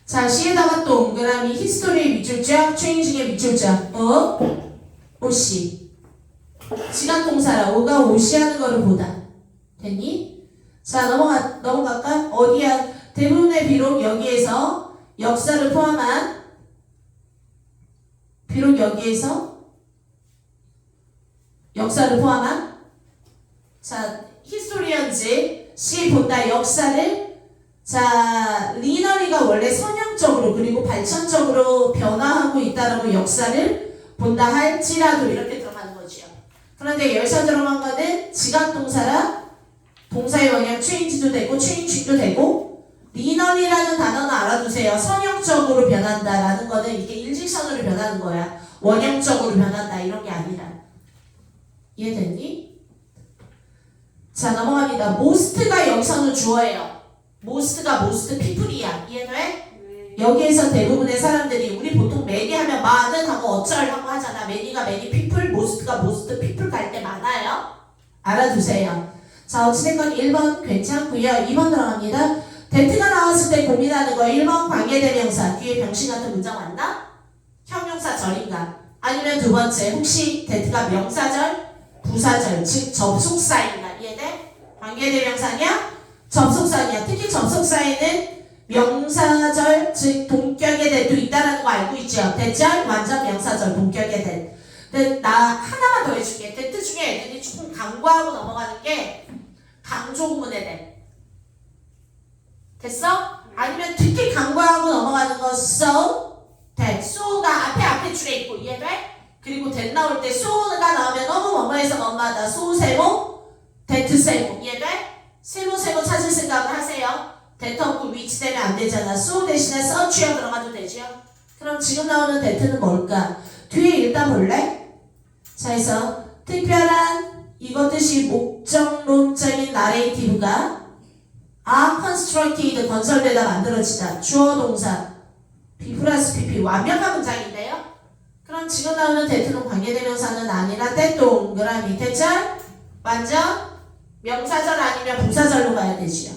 자, C에다가 동그라미 히스토리의 밑줄자, 체인징의 밑줄자. 오시. 지각동사라. 오가 오시 하는 거를 보다. 됐니? 자, 넘어갈까? 어디야? 대부분의 비록 여기에서 역사를 포함한 자, 히스토리언즈 C 본다 역사를 자, 리너리가 원래 선형적으로 그리고 발전적으로 변화하고 있다라고 역사를 본다 할지라도 이렇게 들어가는 거지요. 그런데 여기서 들어간 거는 지각동사라 동사의 원형 change도 되고 changing도 되고 리너리라는 단어는 알아두세요. 선형적으로 변한다라는 거는 이게 일직선으로 변하는 거야. 원형적으로 변한다 이런 게 아니라. 이해됐니? 자, 넘어갑니다. most가 여기서는 주어예요. most가 most people이야. 이해돼? 네. 여기에서 대부분의 사람들이 우리 보통 many 하면 많은 하고 어쩔 하고 하잖아. many가 many people, most가 most people 갈 때 많아요. 알아두세요. 자, 어찌됐건 1번 괜찮고요. 2번 들어갑니다. that가 나왔을 때 고민하는 거 1번 관계대명사 뒤에 병신 같은 문장 왔나? 형용사절인가? 아니면 두 번째 혹시 that가 명사절, 부사절 즉 접속사인가? 이해돼? 관계대명사냐? 접속사냐? 특히 접속사에는 명사절 즉 동격의 that도 있다라는 거 알고 있죠? that절 완전 명사절 동격의 that. 근데 나 하나만 더 해줄게. that 중에 애들이 조금 강조하고 넘어가는 게 강조구문에 that. 됐어? 아니면 특히 강조하고 넘어가는 거 so, that. so가 앞에 줄에 있고 이해돼? 그리고 that 나올 때 so가 나오면 너무 뭐뭐해서 뭐뭐하다. so 세모, that 세모. 이해돼? 세모 찾을 생각을 하세요. that 없고 which 되면 안 되잖아. so 대신에 search에 들어가도 되죠? 그럼 지금 나오는 that는 뭘까? 뒤에 일단 볼래? 자, 해서 특별한 이것듯이 목적론적인 나레이티브가 constructed 건설되다 만들어지다. 주어 동사 B 플러스 PP 완벽한 문장인데요. 그럼 지금 나오는 that는 관계대명사는 아니라 that 동그라미 that절 완전 명사절 아니면 부사절로 가야 되지요.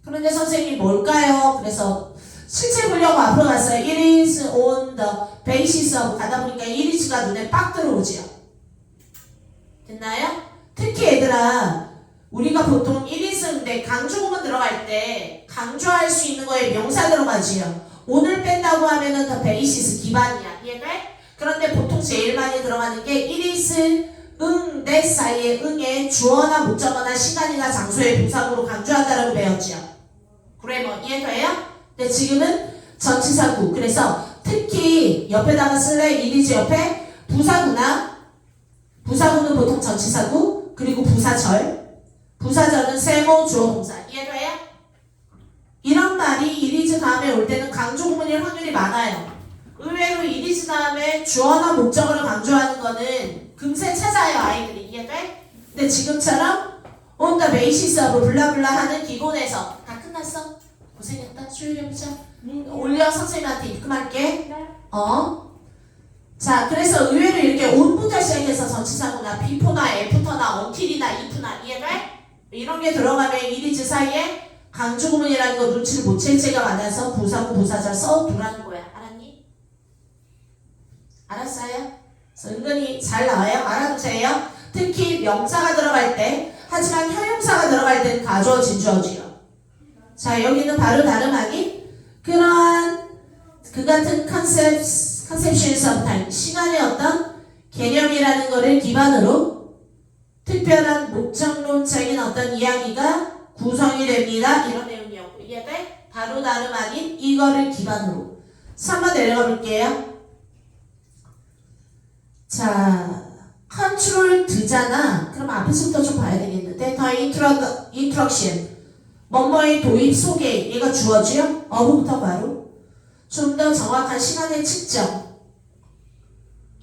그런데 선생님 뭘까요? 그래서 실제 보려고 앞으로 갔어요. It is on the basis of 가다 보니까 it is가 눈에 빡 들어오지요. 됐나요? 특히 얘들아 우리가 보통 1인승인데 강조구문 들어갈 때 강조할 수 있는 거에 명사 들어가지요. 오늘 뺀다고 하면은 더 베이시스 기반이야. 이해돼? 그런데 보통 제일 많이 들어가는 게 1인승 내 사이에 응에 주어나 목적어나 시간이나 장소의 부사구로 강조한다라고 배웠지요. 그래머 이해돼요? 근데 지금은 전치사구. 그래서 특히 옆에다가 쓸래 1인즈 옆에 부사구는 보통 전치사구 그리고 부사절은 세모 주어 동사. 이해돼요? 이런 말이 이리즈 다음에 올 때는 강조구문일 확률이 많아요. 의외로 이리즈 다음에 주어나 목적어를 강조하는 거는 금세 찾아요 아이들이. 이해돼? 근데 지금처럼 on the basis of 블라블라 하는 기본에서 다 끝났어? 고생했다. 수요일부터 올려 선생님한테 입금할게. 자, 그래서 의외로 이렇게 on부터 시작해서 전치사구나 before나 after나 until이나 if나 이해돼? 이런 게 들어가면 이리즈 사이에 강조구문이라는 거 눈치를 못 챌 때가 많아서 부사구 부사절 써두라는 거야. 알았니? 알았어요? 그래서 은근히 잘 나와요. 알아두세요. 특히 명사가 들어갈 때 하지만 형용사가 들어갈 때는 가주어 진주어지요. 자, 여기는 바로 다름하기 그러한 그 같은 conceptions of time 시간의 어떤 개념이라는 거를 기반으로 특별한 목적론적인 어떤 이야기가 구성이 됩니다. 이런 내용이었고 이해돼? 바로 다름 아닌 이거를 기반으로 3번 내려가 볼게요. 자, 컨트롤 드잖아. 그럼 앞에서부터 좀 봐야 되겠는데 더 인트럭션 뭐뭐의 도입 소개 얘가 주어지요? 어부부터 바로 좀 더 정확한 시간의 측정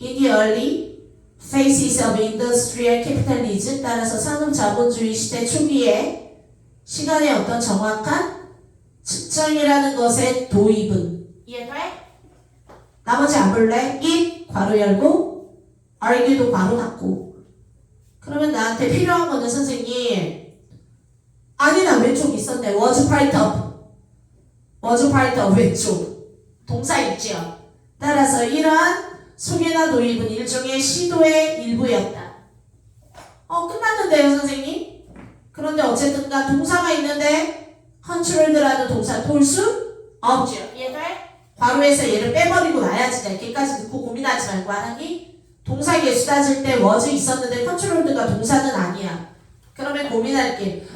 In the early phases of industrial capitalism 따라서 산업자본주의 시대 초기에 시간의 어떤 정확한 측정이라는 것의 도입은 이해돼? 나머지 안 볼래? it 괄호 열고 argue도 괄호 닫고 그러면 나한테 필요한 거는 선생님 아니 나 왼쪽 있었네 was part of was part of 왼쪽 동사 있죠. 따라서 이러한 소개나 도입은 일종의 시도의 일부였다. 끝났는데요 선생님? 그런데 어쨌든가 동사가 있는데 controlled라는 동사 돌 수 없죠. 이해돼? 괄호에서 얘를 빼버리고 놔야지 이렇게까지 넣고 고민하지 말고 하라니. 동사 개수 따질 때 was 있었는데 controlled가 동사는 아니야. 그러면 고민할게.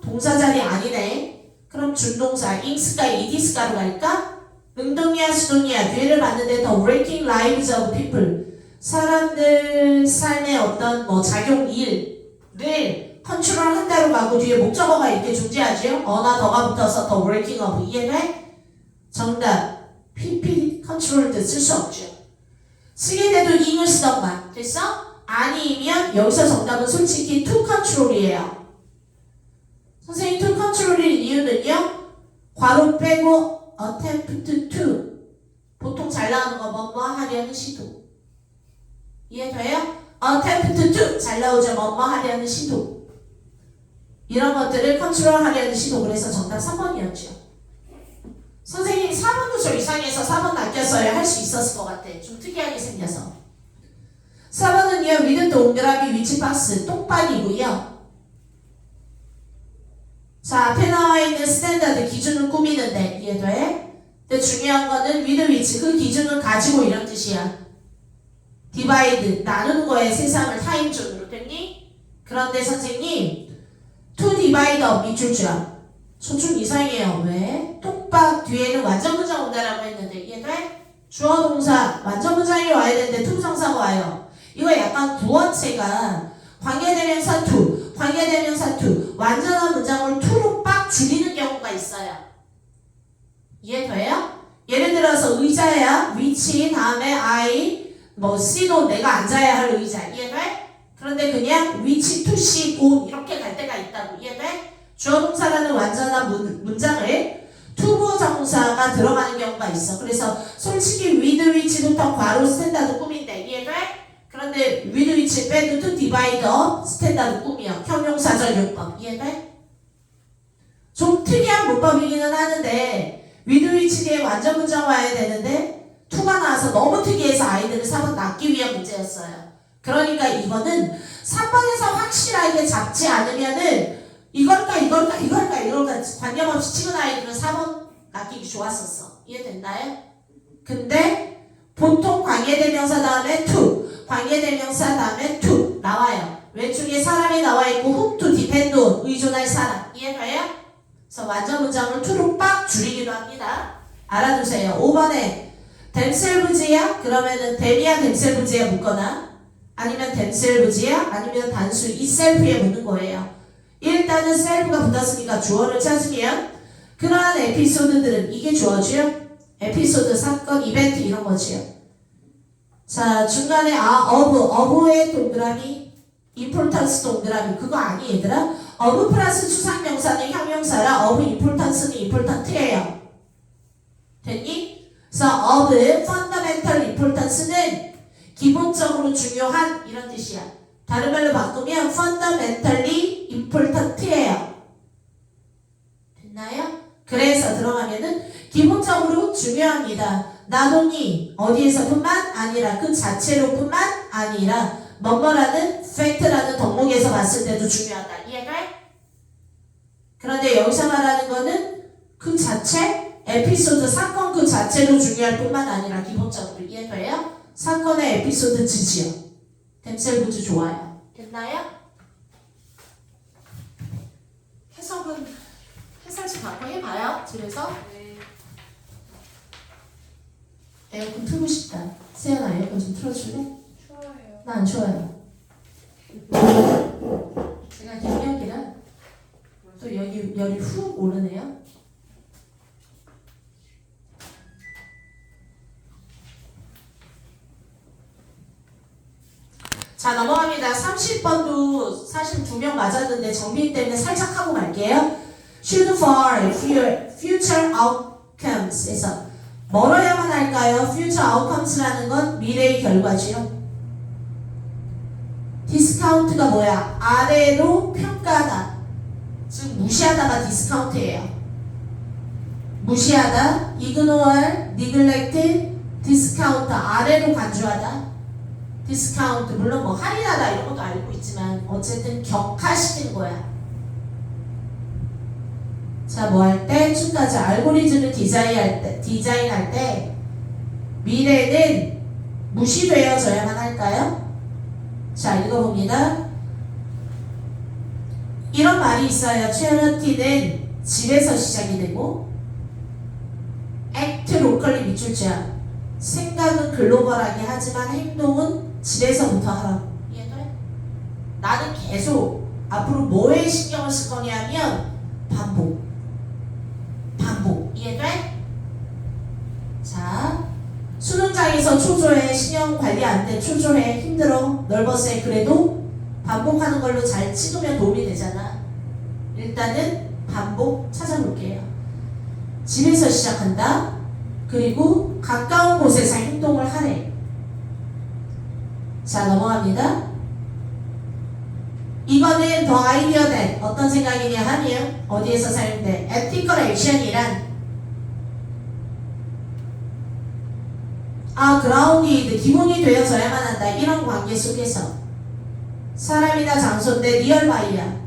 동사 자리 아니네. 그럼 준동사 inks가 edis가로 갈까? 능동이야 수동이야 뒤를 봤는데 the working lives of people 사람들 삶의 어떤 작용 일을 컨트롤 한다로 가고 뒤에 목적어가 이렇게 존재하죠. 어나 더가 붙어서 the working of 이해돼? 정답 people controlled 쓸 수 없죠. 쓰게 돼도 ing을 쓰던가 됐어? 아니면 여기서 정답은 솔직히 to control이에요. 선생님 to control일 이유는요. 괄호 빼고 attempt to 보통 잘 나오는 거 뭐뭐 하려는 시도 이해돼요? attempt to 잘 나오죠. 뭐뭐 하려는 시도 이런 것들을 컨트롤 하려는 시도 그래서 정답 3번이었죠. 선생님 4번도 저 이상해서 4번 낚였어요. 할 수 있었을 것 같아. 좀 특이하게 생겨서 4번은요. 위드 동그라미 위치박스 똥박이고요. 자 앞에 나와 있는 스탠다드 기준을 꾸미는데 이해돼? 근데 중요한 거는 위드 위치 그 기준을 가지고 이런 뜻이야. 디바이드 나누는 거에 세상을 타임존으로 됐니? 그런데 선생님 to divide up 밑줄 줄 소중 이상해요. 왜? 똥박 뒤에는 완전 문장 온다라고 했는데 이해돼? 주어 동사 완전 문장이 와야 되는데 to 부정사가 와요. 이거 약간 구어체가 관계대명사 to 관계대명사 to 완전한 문장을 to로 빡 줄이는 경우가 있어요. 이해돼요? 예를 들어서 의자야 위치 다음에 I C도 내가 앉아야 할 의자 이해돼? 그런데 그냥 위치 to sit on 이렇게 갈 때가 있다고 이해돼? 주어 동사라는 완전한 문장을 to 부정사가 들어가는 경우가 있어. 그래서 솔직히 with 위치부터 괄호 스탠다드 꾸민데 이해돼? 그런데 with 위치 빼도 to divide up 스탠다드 꾸미요. 형용사절 용법 이해돼? 좀 특이한 문법이기는 하는데 with 위치 뒤에 완전 문장 와야 되는데 to가 나와서 너무 특이해서 아이들을 4번 낚기 위한 문제였어요. 그러니까 이거는 3번에서 확실하게 잡지 않으면은 이걸까 관념 없이 찍은 아이들은 4번 낚이기 좋았었어. 이해됐나요? 근데 보통 관계대명사 다음에 to 관계대명사 다음에 to 나와요. 왼쪽에 사람이 나와있고 whom to depend on 의존할 사람 이해가요? 그래서 완전 문장을 to로 빡 줄이기도 합니다. 알아두세요. 5번에 themselves야? 그러면은 them이야 themselves야 묻거나 아니면 themselves야? 아니면 단수 itself에 묻는 거예요. 일단은 self가 붙었으니까 주어를 찾으면 그러한 에피소드들은 이게 주어지요? 에피소드, 사건, 이벤트 이런 거지요. 자 중간에 of의 동그라미 importance 동그라미 그거 아니 얘들아? of 플러스 추상명사는 형용사라 of importance는 important예요. 됐니? 그래서 of fundamental importance는 기본적으로 중요한 이런 뜻이야. 다른 말로 바꾸면 fundamentally important예요. 됐나요? 그래서 들어가면은 기본적으로 중요합니다. not only 어디에서뿐만 아니라 그 자체로뿐만 아니라 뭐뭐라는 fact라는 덕목에서 봤을 때도 중요하다. 이해가? 그런데 여기서 말하는 거는 그 자체 에피소드 사건 그 자체로 중요할 뿐만 아니라 기본적으로 이해돼요? 사건의 에피소드 지지요. 댐셀부즈 좋아요. 됐나요? 해석은 해설지 갖고 해봐요. 집에서. 네. 에어컨 틀고 싶다. 세연아 에어컨 좀 틀어줄래? 추워요. 나 안 추워요. 제가 경력이라 또 여기 열이 훅 오르네요. 자 넘어갑니다. 30번도 사실 2명 맞았는데 정빈 때문에 살짝 하고 갈게요. Should for future outcomes에서 멀어야만 할까요? Future outcomes라는 건 미래의 결과지요. 디스카운트가 뭐야? 아래로 평가하다. 즉 무시하다가 디스카운트예요. 무시하다, ignore, neglect, discount, 아래로 간주하다. discount, 물론 뭐 할인하다 이런 것도 알고 있지만 어쨌든 격하시키는 거야. 자, 뭐 할 때? 지금까지 알고리즘을 디자인할 때 미래는 무시되어져야만 할까요? 자, 읽어봅니다. 이런 말이 있어요. 최어티는 집에서 시작이 되고 act locally 밑줄 자 생각은 글로벌하게 하지만 행동은 집에서부터 하라고. 이해돼? 나는 계속 앞으로 뭐에 신경을 쓸 거냐면 반복. 이해돼? 자, 수능장에서 초조해, 신경 관리 안 돼, 초조해, 힘들어, 널버스해. 그래도 반복하는 걸로 잘 찍으면 도움이 되잖아. 일단은 반복 찾아볼게요. 집에서 시작한다. 그리고 가까운 곳에서 행동을 하래. 자, 넘어갑니다. 이거는 더 아이디어 된 어떤 생각이냐 하면 어디에서 사용돼? ethical action이란 grounded, 기본이 되어져야만 한다. 이런 관계 속에서 사람이나 장소인데 nearby야.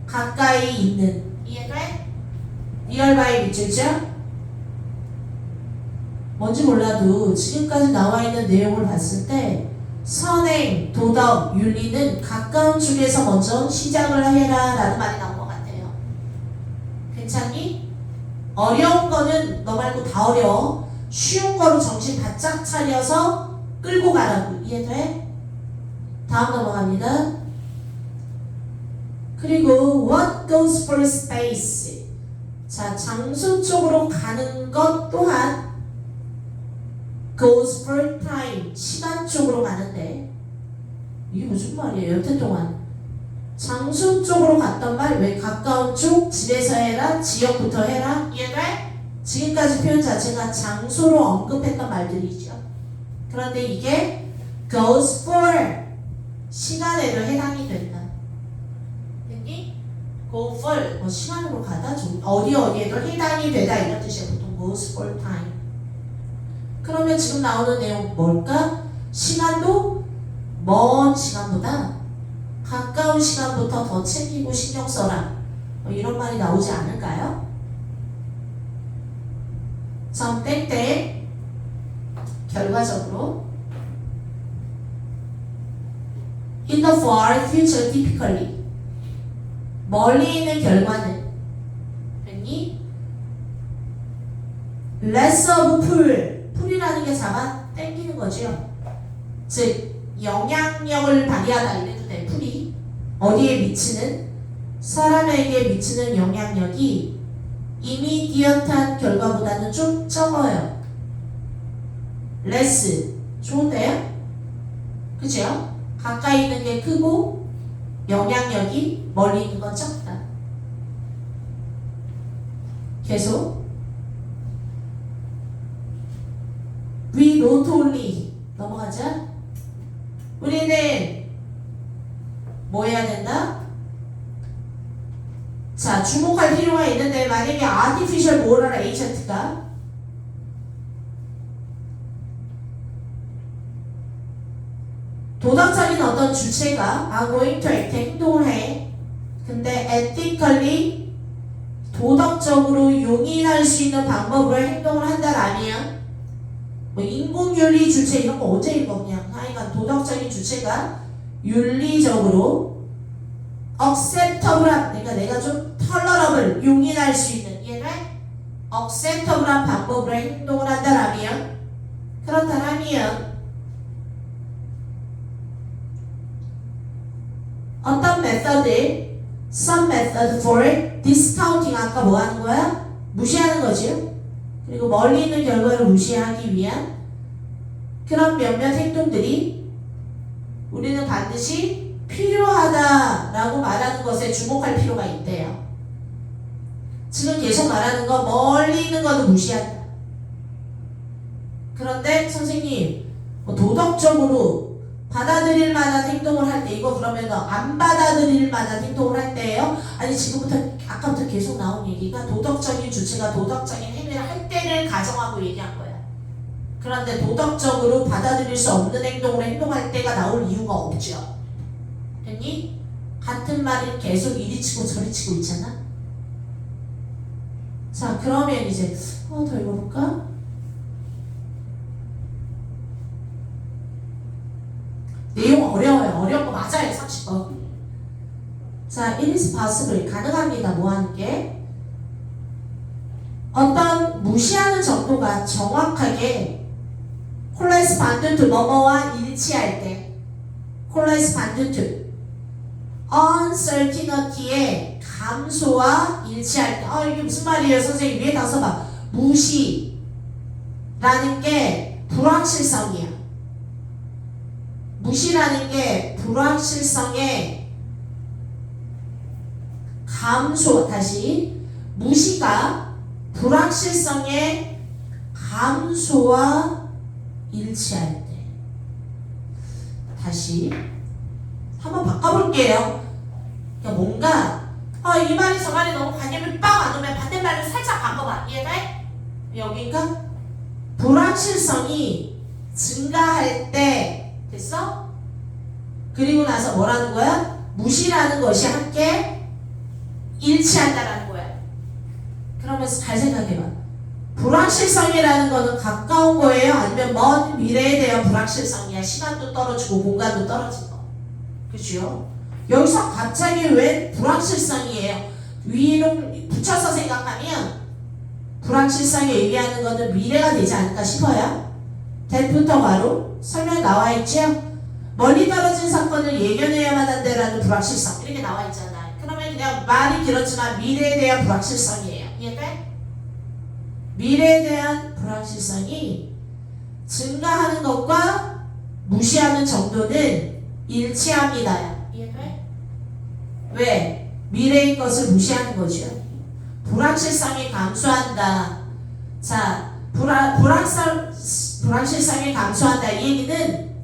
가까이 있는. 이해돼? nearby 밑줄자? 뭔지 몰라도 지금까지 나와 있는 내용을 봤을 때 선행, 도덕, 윤리는 가까운 쪽에서 먼저 시작을 해라 라는 말이 나온 것 같아요. 괜찮니? 어려운 거는 너 말고 다 어려워. 쉬운 거로 정신 바짝 차려서 끌고 가라고. 이해돼? 다음 넘어갑니다. 그리고 what goes for space. 자, 장소 쪽으로 가는 것 또한 goes for time. 시간 쪽으로 가는데 이게 무슨 말이에요? 여태 동안 장소 쪽으로 갔던 말 왜 가까운 쪽, 집에서 해라, 지역부터 해라. 이해돼? 지금까지 표현 자체가 장소로 언급했던 말들이죠. 그런데 이게 goes for 시간에도 해당이 된다. 됐니? go for 뭐 시간으로 가다, 어디에도 해당이 되다 이런 뜻이야. 보통 goes for time. 그러면 지금 나오는 내용 뭘까? 시간도 먼 시간보다 가까운 시간부터 더 챙기고 신경 써라. 뭐 이런 말이 나오지 않을까요? 땡땡 결과적으로 in the far future typically 멀리 있는 결과는 됐니? less of 풀이라는 게 잡아 당기는 거죠. 즉 영향력을 발휘하다 이래도 돼. 풀이 어디에 미치는 사람에게 미치는 영향력이 이미디어트한 결과보다는 좀 적어요. less 좋은데요? 그죠? 가까이 있는 게 크고 영향력이 멀리 있는 건 적다. 계속 we not only 넘어가자. 우리는 뭐 해야 된다? 자, 주목할 필요가 있는데 만약에 artificial moral agent가 도덕적인 어떤 주체가 going to act 행동을 해. 근데 ethically 도덕적으로 용인할 수 있는 방법으로 행동을 한다라면 뭐 인공윤리 주체 이런 거 어제 읽어 그냥 하여간 도덕적인 주체가 윤리적으로 acceptable한 그러니까 내가 좀 tolerable 용인할 수 있는 이해돼? acceptable한 방법으로 행동을 한다라면 그렇다라면 어떤 메서드 some method for discounting 아까 뭐 하는 거야? 무시하는 거지요? 그리고 멀리 있는 결과를 무시하기 위한 그런 몇몇 행동들이 우리는 반드시 필요하다라고 말하는 것에 주목할 필요가 있대요. 지금 계속 말하는 거 멀리 있는 것도 무시한다. 그런데 선생님 뭐 도덕적으로 받아들일 만한 행동을 할 때 이거 그러면 안 받아들일 만한 행동을 할 때예요. 아니 지금부터 아까부터 계속 나온 얘기가 도덕적인 주체가 도덕적인 행위를 할 때를 가정하고 얘기한 거야. 그런데 도덕적으로 받아들일 수 없는 행동을 행동할 때가 나올 이유가 없죠. 됐니? 같은 말을 계속 이리 치고 저리 치고 있잖아. 자 그러면 이제 더 읽어볼까? 내용 어려워요. 어려운 거 맞아요. 30번. 자, it is possible. 가능합니다. 뭐 하는 게? 어떤 무시하는 정도가 정확하게 correspond to 뭐뭐와 일치할 때 correspond to uncertainty의 감소와 일치할 때 이게 무슨 말이에요? 선생님 위에 다 써봐. 무시라는 게 불확실성이야. 무시라는 게 불확실성의 감소, 다시 무시가 불확실성의 감소와 일치할 때. 다시 한번 바꿔볼게요. 그러니까 뭔가 이 말이 저 말이 너무 관념이 빡 안 오면 반대말을 살짝 바꿔봐. 이해돼? 여기가 불확실성이 증가할 때 됐어? 그리고 나서 뭐라는 거야? 무시라는 것이 함께 일치한다라는 거야. 그러면서 잘 생각해봐. 불확실성이라는 거는 가까운 거예요? 아니면 먼 미래에 대한 불확실성이야? 시간도 떨어지고 공간도 떨어진 거. 그죠? 여기서 갑자기 왜 불확실성이에요? 위로 붙여서 생각하면 불확실성이 의미하는 거는 미래가 되지 않을까 싶어요. 대부터 바로 설명 나와 있죠? 멀리 떨어진 사건을 예견해야만 한다라는 불확실성 이렇게 나와 있잖아. 그러면 그냥 말이 길었지만 미래에 대한 불확실성이에요. 이해돼? 미래에 대한 불확실성이 증가하는 것과 무시하는 정도는 일치합니다. 이해돼? 왜? 미래의 것을 무시하는 거죠. 불확실성이 감소한다. 자, 불확실성이 감소한다. 이 얘기는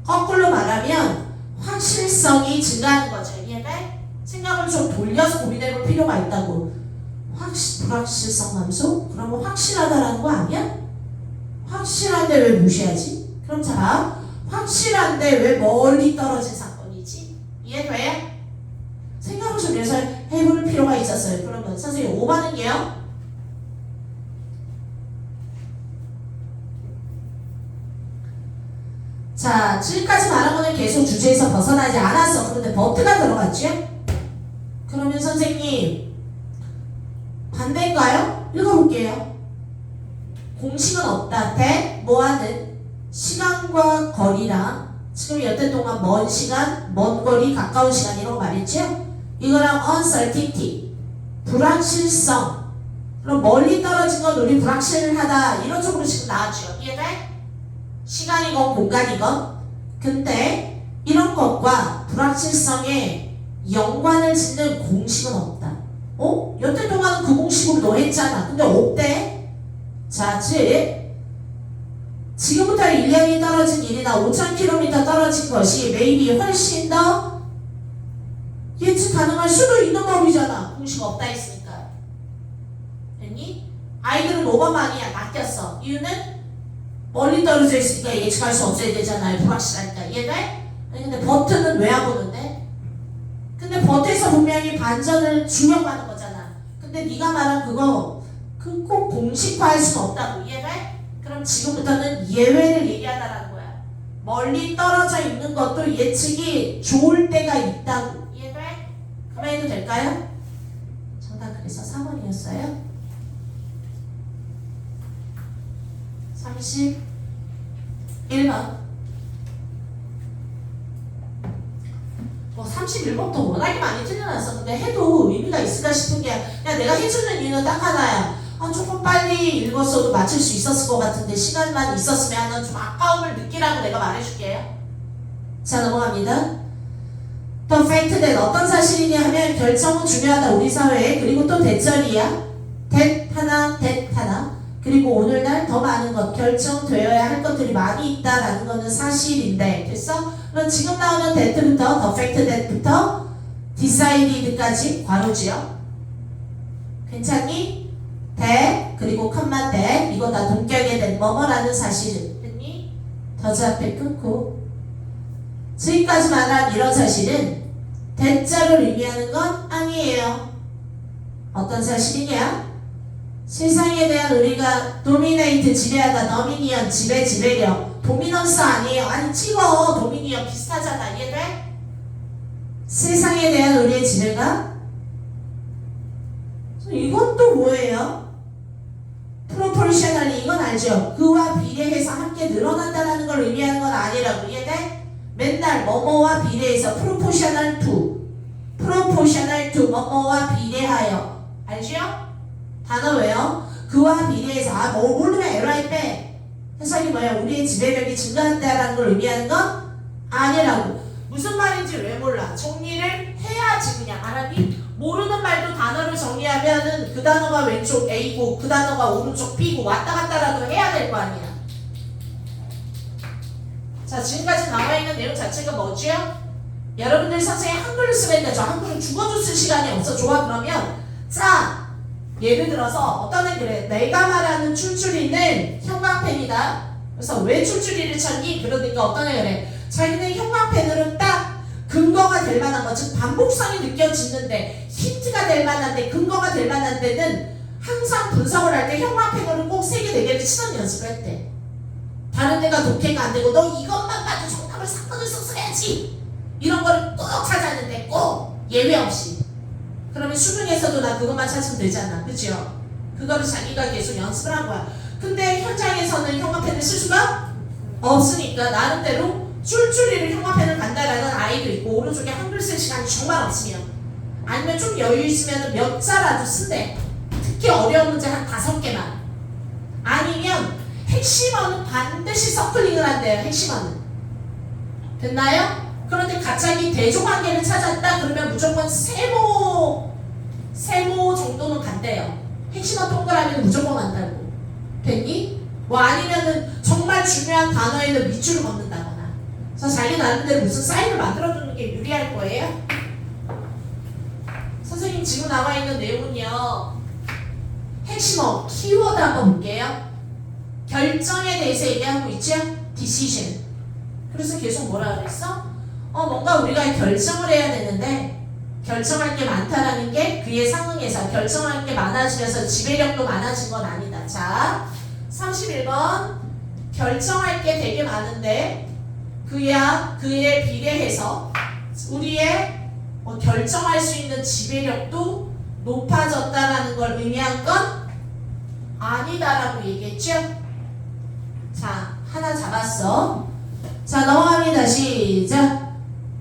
거꾸로 말하면 확실성이 증가하는 거죠. 이해돼? 생각을 좀 돌려서 고민해볼 필요가 있다고. 불확실성 감소? 그러면 확실하다라는 거 아니야? 확실한데 왜 무시하지? 그럼 자, 확실한데 왜 멀리 떨어진 사건이지? 이해돼? 생각을 좀 해서 해볼 필요가 있었어요. 그러면 선생님 5번은요? 자, 지금까지 말한 거는 계속 주제에서 벗어나지 않았어. 그런데 버트가 들어갔지? 그러면 선생님 반대인가요? 읽어볼게요. 공식은 없다. 대 뭐하는 시간과 거리랑 지금 여태 동안 먼 시간, 먼 거리, 가까운 시간 이런 거 말했죠? 이거랑 uncertainty 불확실성. 그럼 멀리 떨어진 건 우리 불확실하다 이런 쪽으로 지금 나왔죠. 이해돼? 시간이건 공간이건. 근데 이런 것과 불확실성에 연관을 짓는 공식은 없다. 여태 동안은 그 공식으로 너 했잖아. 근데 없대. 자, 즉 지금부터 1년이 떨어진 일이나 5,000km 떨어진 것이 maybe 훨씬 더 예측 가능할 수도 있는 법이잖아. 공식 없다 했으니까. 됐니? 아이들은 5번만이야. 낚였어. 이유는 멀리 떨어져 있으니까 예측할 수 없어야 되잖아요. 불확실하니까. 이해돼? 아니 근데 버트는 왜 안 보는데? 근데 버트에서 분명히 반전을 주력하는 거잖아. 근데 네가 말한 그거 꼭 공식화할 수는 없다고. 이해돼? 그럼 지금부터는 예외를 얘기하다라는 거야. 멀리 떨어져 있는 것도 예측이 좋을 때가 있다고. 이해돼? 그럼 해도 될까요? 정답 그래서 4번이었어요. 31번. 뭐 31번도 워낙에 많이 틀려놨었는데 해도 의미가 있을까 싶은 게 그냥 내가 해주는 이유는 딱 하나야. 조금 빨리 읽었어도 맞출 수 있었을 것 같은데 시간만 있었으면 좀 아까움을 느끼라고 내가 말해줄게요. 자, 넘어갑니다. The fact that 어떤 사실이냐 하면 결정은 중요하다 우리 사회에. 그리고 또 대절이야. that 하나 that 하나. 그리고 오늘날 더 많은 것, 결정되어야 할 것들이 많이 있다라는 것은 사실인데, 됐어? 그럼 지금 나오는 that부터, the fact that부터 decided까지 괄호지요. 괜찮니? that, 그리고 컴마 that, 이거 다 동격에 된 뭐뭐라는 사실은. 됐니? 더즈 앞에 끊고. 지금까지 말한 이런 사실은 대자를 의미하는 건 아니에요. 어떤 사실이냐? 세상에 대한 우리가 도미네이트 지배하다, 더미니언 지배력, 도미넌스 아니에요. 아니 찍어. 도미니언 비슷하잖아. 이해돼? 세상에 대한 우리의 지배가 이건 또 뭐예요? 프로포셔널리 이건 알죠? 그와 비례해서 함께 늘어난다는 걸 의미하는 건 아니라고. 이해돼? 맨날 뭐뭐와 비례해서 proportional to 뭐뭐와 비례하여. 알죠? 단어 왜요? 그와 비례해서 뭐 모르면 LI 빼. 해석이 뭐야? 우리의 지배력이 증가한다라는 걸 의미하는 건 아니라고. 무슨 말인지 왜 몰라? 정리를 해야지. 그냥 알았니? 모르는 말도 단어를 정리하면은 그 단어가 왼쪽 A고 그 단어가 오른쪽 B고 왔다 갔다라도 해야 될 거 아니야. 자, 지금까지 나와있는 내용 자체가 뭐죠? 여러분들 선생님 한글을 쓰면 되죠. 한글은 죽어도 쓸 시간이 없어. 좋아. 그러면 자, 예를 들어서 어떤 애 그래. 내가 말하는 출줄이는 형광펜이다. 그래서 왜 출줄이를 찾니? 그러니까 어떤 애 그래. 자기는 형광펜으로 딱 근거가 될 만한 것, 즉 반복성이 느껴지는데 힌트가 될 만한데 근거가 될 만한 데는 항상 분석을 할 때 형광펜으로 꼭 3개, 4개를 치는 연습을 했대. 다른 데가 독해가 안 되고 너 이것만 봐도 정답을 사건을 써야지 이런 거를 꼭 찾았는데 꼭 예외 없이. 그러면 수능에서도 나 그것만 찾으면 되잖아. 그죠? 그거를 자기가 계속 연습을 한 거야. 근데 현장에서는 형광펜을 쓸 수가 없으니까 나름대로 쫄쫄이를 형광펜을 간다라는 아이도 있고 오른쪽에 한글 쓸 시간이 정말 없으면 아니면 좀 여유 있으면 몇 자라도 쓴대. 특히 어려운 문제 한 5개만. 아니면 핵심어는 반드시 서클링을 한대요. 핵심어는. 됐나요? 그런데 갑자기 대조관계를 찾았다 그러면 무조건 세모 정도는 간대요. 핵심어 동그라미는 무조건 간다고. 됐니? 뭐 아니면은 정말 중요한 단어에는 밑줄을 걷는다거나. 그래서 자기 나름대로 무슨 사인을 만들어두는 게 유리할 거예요. 선생님 지금 나와 있는 내용은요. 핵심어 키워드 한번 볼게요. 결정에 대해서 얘기하고 있죠? decision. 그래서 계속 뭐라 그랬어? 뭔가 우리가 결정을 해야 되는데 결정할 게 많다라는 게 그에 상응해서 결정할 게 많아지면서 지배력도 많아진 건 아니다. 자, 31번 결정할 게 되게 많은데 그에 비례해서 우리의 결정할 수 있는 지배력도 높아졌다라는 걸 의미한 건 아니다라고 얘기했죠? 자, 하나 잡았어. 자, 넘어갑니다. 시작.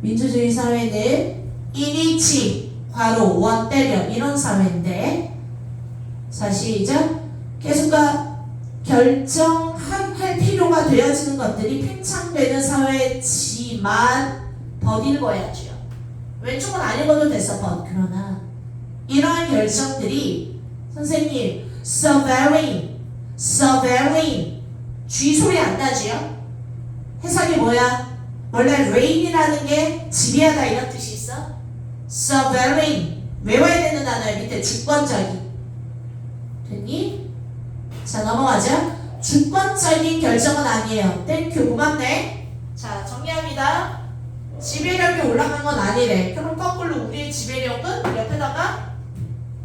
민주주의 사회는 인이치, 괄호, 원 때려 이런 사회인데 자, 시작. 계속가 결정할 필요가 되어지는 것들이 팽창되는 사회지만 더 읽어야죠. 왼쪽은 안 읽어도 됐어. but. 그러나 이러한 결정들이 선생님 sovereign G 소리 안 나지요? 해석이 뭐야? 원래 reign이라는 게 지배하다 이런 뜻이 있어? sovereign 외워야 되는 단어야. 밑에 주권적인. 됐니? 자, 넘어가자. 주권적인 결정은 아니에요. 땡큐. 고맙네. 자, 정리합니다. 지배력이 올라간 건 아니래. 그럼 거꾸로 우리의 지배력은 옆에다가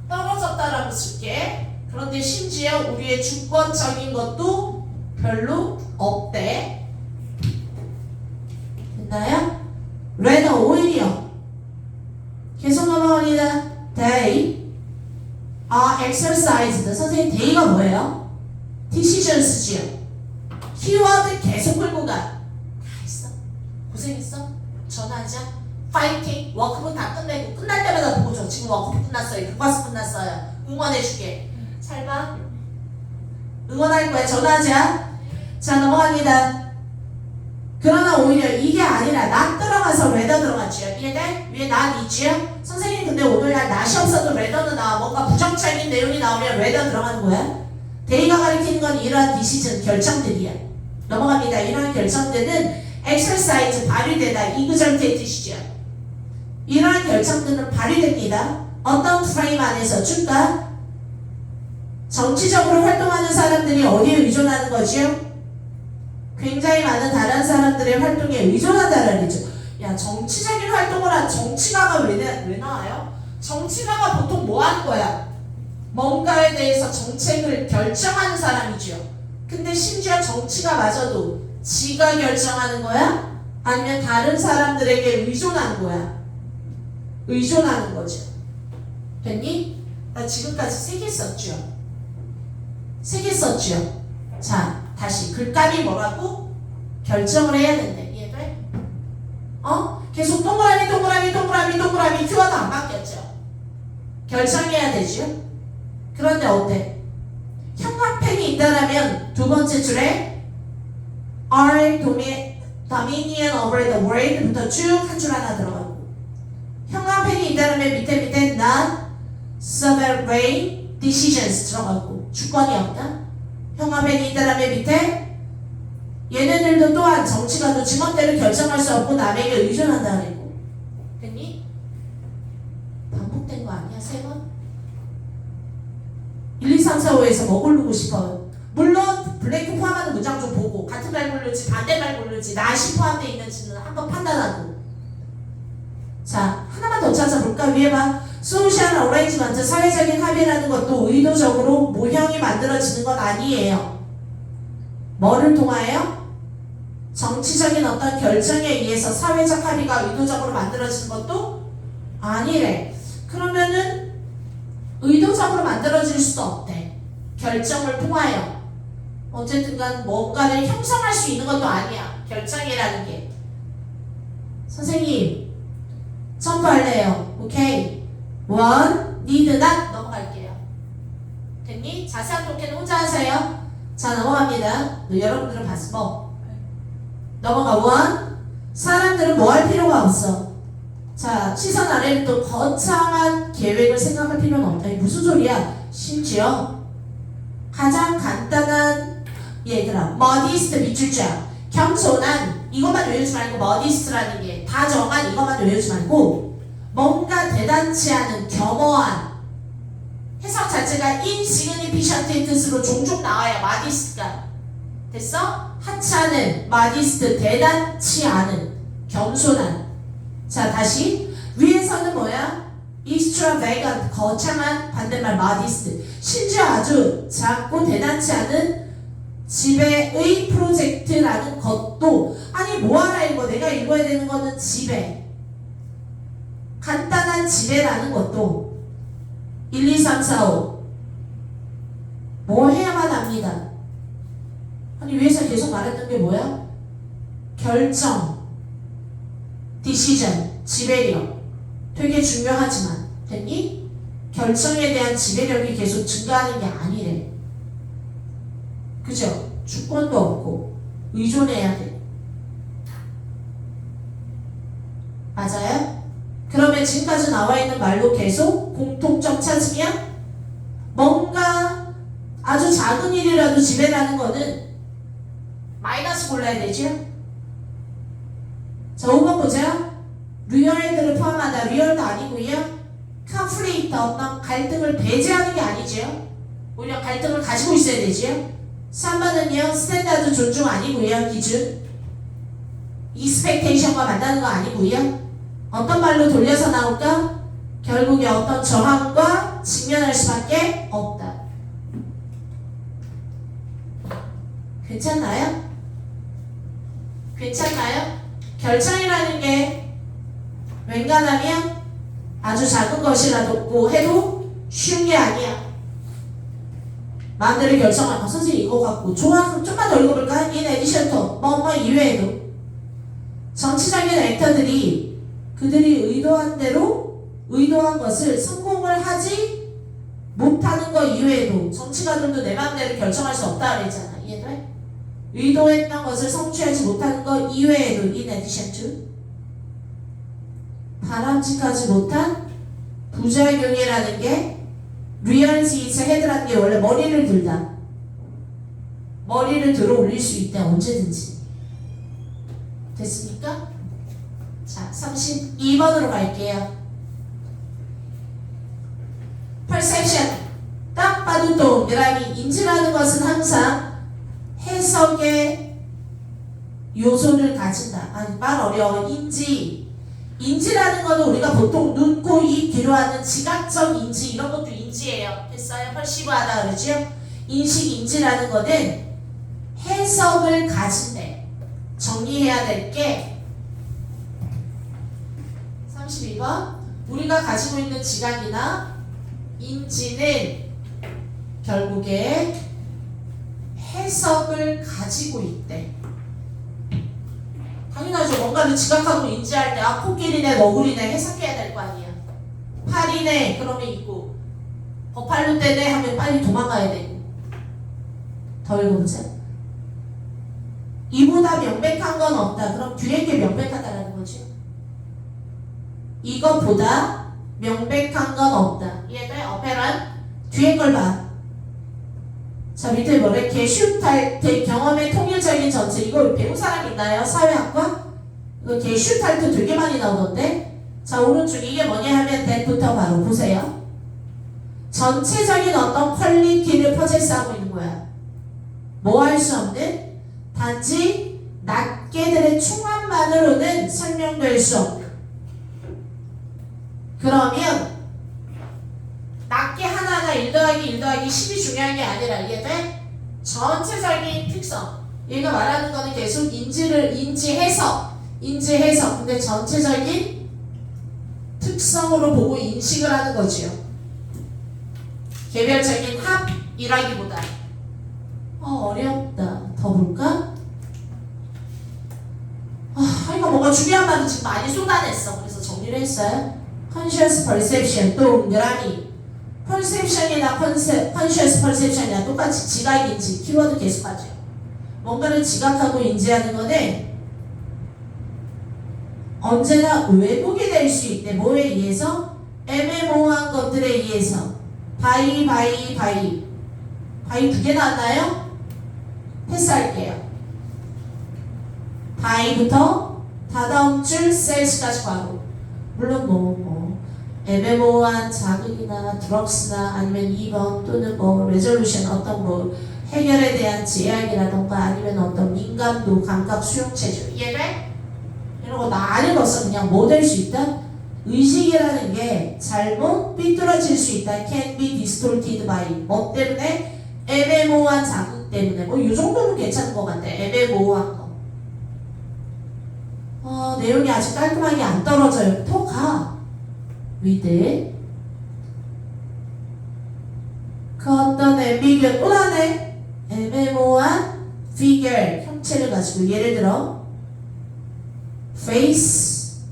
떨어졌다라고 쓸게. 그런데 심지어 우리의 주권적인 것도 별로 없대. 됐나요? rather 오히려 계속 넘어갑니다. They are exercised. 선생님 day가 뭐예요? decisions지요. 키워드 계속 끌고 가. 다 했어. 고생했어. 전화하자. 파이팅. 워크북 다 끝내고 끝날 때마다 보고 줘. 지금 워크북 끝났어요. 교과서 끝났어요. 응원해줄게. 잘 봐. 응원할 거야. 전화하자. 자, 넘어갑니다. 그러나 오히려 이게 아니라 not 들어가서 rather 들어갔지요. 이해돼? 위에 not 있지요? 선생님 근데 오늘날 not이 없어도 rather는 나와. 뭔가 부정적인 내용이 나오면 rather 들어가는 거야. 데이가 가리키는 건 이러한 디시전 결정들이야. 넘어갑니다. 이러한 결정들은 exercise 발휘되다 이 구절의 뜻이죠. 이러한 결정들은 발휘됩니다. 어떤 프레임 안에서 줄까? 정치적으로 활동하는 사람들이 어디에 의존하는 거지요? 굉장히 많은 다른 사람들의 활동에 의존한다는 거죠. 야, 정치적인 활동을 한 정치가가 왜 나와요? 정치가가 보통 뭐 하는 거야? 뭔가에 대해서 정책을 결정하는 사람이죠. 근데 심지어 정치가 마저도 지가 결정하는 거야? 아니면 다른 사람들에게 의존하는 거야? 의존하는 거죠. 됐니? 나 지금까지 3개 썼죠? 3개 썼죠? 자, 다시 글감이 뭐라고? 결정을 해야 된대. 이해돼? 계속 동그라미 큐어도 안 바뀌었죠? 결정해야 되죠? 그런데 어때? 형광펜이 있다라면 두 번째 줄에 our dominion over the world부터 쭉 한 줄 하나 들어가고 형광펜이 있다라면 밑에 not sovereign decisions 들어가고 주권이 없다. 형광펜이 있다라면 밑에 얘네들도 또한 정치가도 지멋대로 결정할 수 없고 남에게 의존한다 그랬고 됐니? 반복된 거 아니야? 3번? 1, 2, 3, 4, 5에서 뭐 고르고 싶어요? 물론 블랭크 포함하는 문장 좀 보고 같은 말 고를지 반대말 고를지 not이 포함되어 있는지는 한번 판단하고 자 하나만 더 찾아볼까? 위에 봐 소셜 어레인지먼트 사회적인 합의라는 것도 의도적으로 모형이 만들어지는 건 아니에요. 뭐를 통하여? 정치적인 어떤 결정에 의해서 사회적 합의가 의도적으로 만들어지는 것도 아니래. 그러면은 의도적으로 만들어질 수 없대. 결정을 통하여. 어쨌든간 뭔가를 형성할 수 있는 것도 아니야. 결정이라는 게. 선생님 점프할래요. 오케이. 원, need not 넘어갈게요. 됐니? 자세한 독해는 혼자 하세요. 자 넘어갑니다. 여러분들은 봤어. 뭐? 넘어가. 원, 사람들은 뭐 할 필요가 없어. 자 시선 아래를 또 거창한 계획을 생각할 필요는 없다. 이게 무슨 소리야? 심지어 가장 간단한 얘들아 modest 밑줄 자 겸손한 이것만 외우지 말고 modest라는 게 다정한 이것만 외우지 말고 뭔가 대단치 않은 겸허한 해석 자체가 insignificant의 뜻으로 종종 나와요. modest가 됐어? 하찮은 modest 대단치 않은 겸손한 자 다시 위에서는 뭐야? extravagant 거창한 반대말 modest 심지어 아주 작고 대단치 않은 지배의 프로젝트라는 것도 아니 뭐하라 이거 내가 읽어야 되는 거는 지배 간단한 지배라는 것도 1, 2, 3, 4, 5 뭐 해야만 합니다. 아니 위에서 계속 말했던 게 뭐야? 결정 decision 지배력 되게 중요하지만 됐니? 결정에 대한 지배력이 계속 증가하는 게 아니래. 그죠? 주권도 없고 의존해야 돼. 맞아요? 그러면 지금까지 나와 있는 말로 계속 공통점 찾으면 뭔가 아주 작은 일이라도 지배라는 거는 마이너스 골라야 되죠? 자 5번 보자. 리얼들을 포함하다. 리얼도 아니고요. 컨플릭트 어떤 갈등을 배제하는 게 아니죠. 오히려 갈등을 가지고 있어야 되죠. 3번은요. 스탠다드 존중 아니고요. 기준 익스펙테이션과 만나는 거 아니고요. 어떤 말로 돌려서 나올까? 결국에 어떤 저항과 직면할 수밖에 없다. 괜찮나요? 괜찮나요? 결정이라는 게 웬간하면 아주 작은 것이라도 해도 쉬운 게 아니야. 마음대로 결정하고 선생님 이거 갖고 좋아 좀만 더 읽어볼까? 인 에디션터 뭐뭐 이외에도 정치적인 액터들이 그들이 의도한 대로 의도한 것을 성공을 하지 못하는 것 이외에도 정치가들도 내 마음대로 결정할 수 없다 그랬잖아. 이해돼? 의도했던 것을 성취하지 못하는 것 이외에도 in addition to 바람직하지 못한 부작용이라는 게 리얼지이츠 헤드라는 게 원래 머리를 들다 머리를 들어 올릴 수 있대. 언제든지. 됐습니까? 자, 32번으로 갈게요. perception. 딱 봐도 동그라미. 인지라는 것은 항상 해석의 요소를 가진다. 아니, 말 어려워. 인지라는 거는 우리가 보통 눈, 코, 입, 귀로 하는 지각적 인지, 이런 것도 인지예요. 됐어요? perceive하다 그러죠? 인식, 인지라는 거는 해석을 가진대. 정리해야 될 게 32번. 우리가 가지고 있는 지각이나 인지는 결국에 해석을 가지고 있대. 당연하죠. 뭔가를 지각하고 인지할 때 아, 코끼리네, 너구리네 해석해야 될 거 아니야. 팔이네 그러면 있고, 버팔로떼네 하면 빨리 도망가야 되고. 더 읽어보자. 이보다 명백한 건 없다. 그럼 뒤에 게 명백하다라는 거지. 이것보다 명백한 건 없다. 이해돼? 어페란 뒤에 걸 봐. 자, 밑에 뭐래? 게슈탈트 경험의 통일적인 전체. 이거 배운 사람 있나요? 사회학과? 이거 게슈탈트 되게 많이 나오던데. 자, 오른쪽 이게 뭐냐 하면 that부터 바로 보세요. 전체적인 어떤 퀄리티를 퍼제스하고 있는 거야. 뭐 할 수 없는? 단지 낱개들의 충합만으로는 설명될 수 없는. 그러면 낱개 하나하나 1 더하기 1 더하기 10이 중요한 게 아니라 이해돼? 전체적인 특성. 얘가 말하는 거는 계속 인지해석. 근데 전체적인 특성으로 보고 인식을 하는 거지요. 개별적인 합이라기보다. 어렵다. 더 볼까? 이거 뭔가 중요한 말을 지금 많이 쏟아냈어. 그래서 정리를 했어요. conscious perception, 동그라미. perception이나 conscious perception이나 똑같이 지각인지 키워드 계속하죠. 뭔가를 지각하고 인지하는 거는 언제나 왜곡이 될 수 있대. 뭐에 의해서? 애매모호한 것들에 의해서. 바이 두 개 나왔나요? 패스할게요. 바이부터 다다음 줄 셀스까지 바로. 물론 애매모호한 자극이나 드럭스나 아니면 2번 또는 레졸루션 어떤 해결에 대한 제약이라던가 아니면 어떤 민감도, 감각, 수용체죠. 이해돼? 이런 거 나 안 읽었어. 그냥 뭐 될 수 있다? 의식이라는 게 잘못 삐뚤어질 수 있다. can be distorted by. 뭐 때문에? 애매모호한 자극 때문에. 이 정도는 괜찮은 것 같아. 애매모호한 거. 내용이 아직 깔끔하게 안 떨어져요. 더 가. with 그 어떤 ambiguous 또 나네. 애매모호한 figure 형체를 가지고 예를 들어 face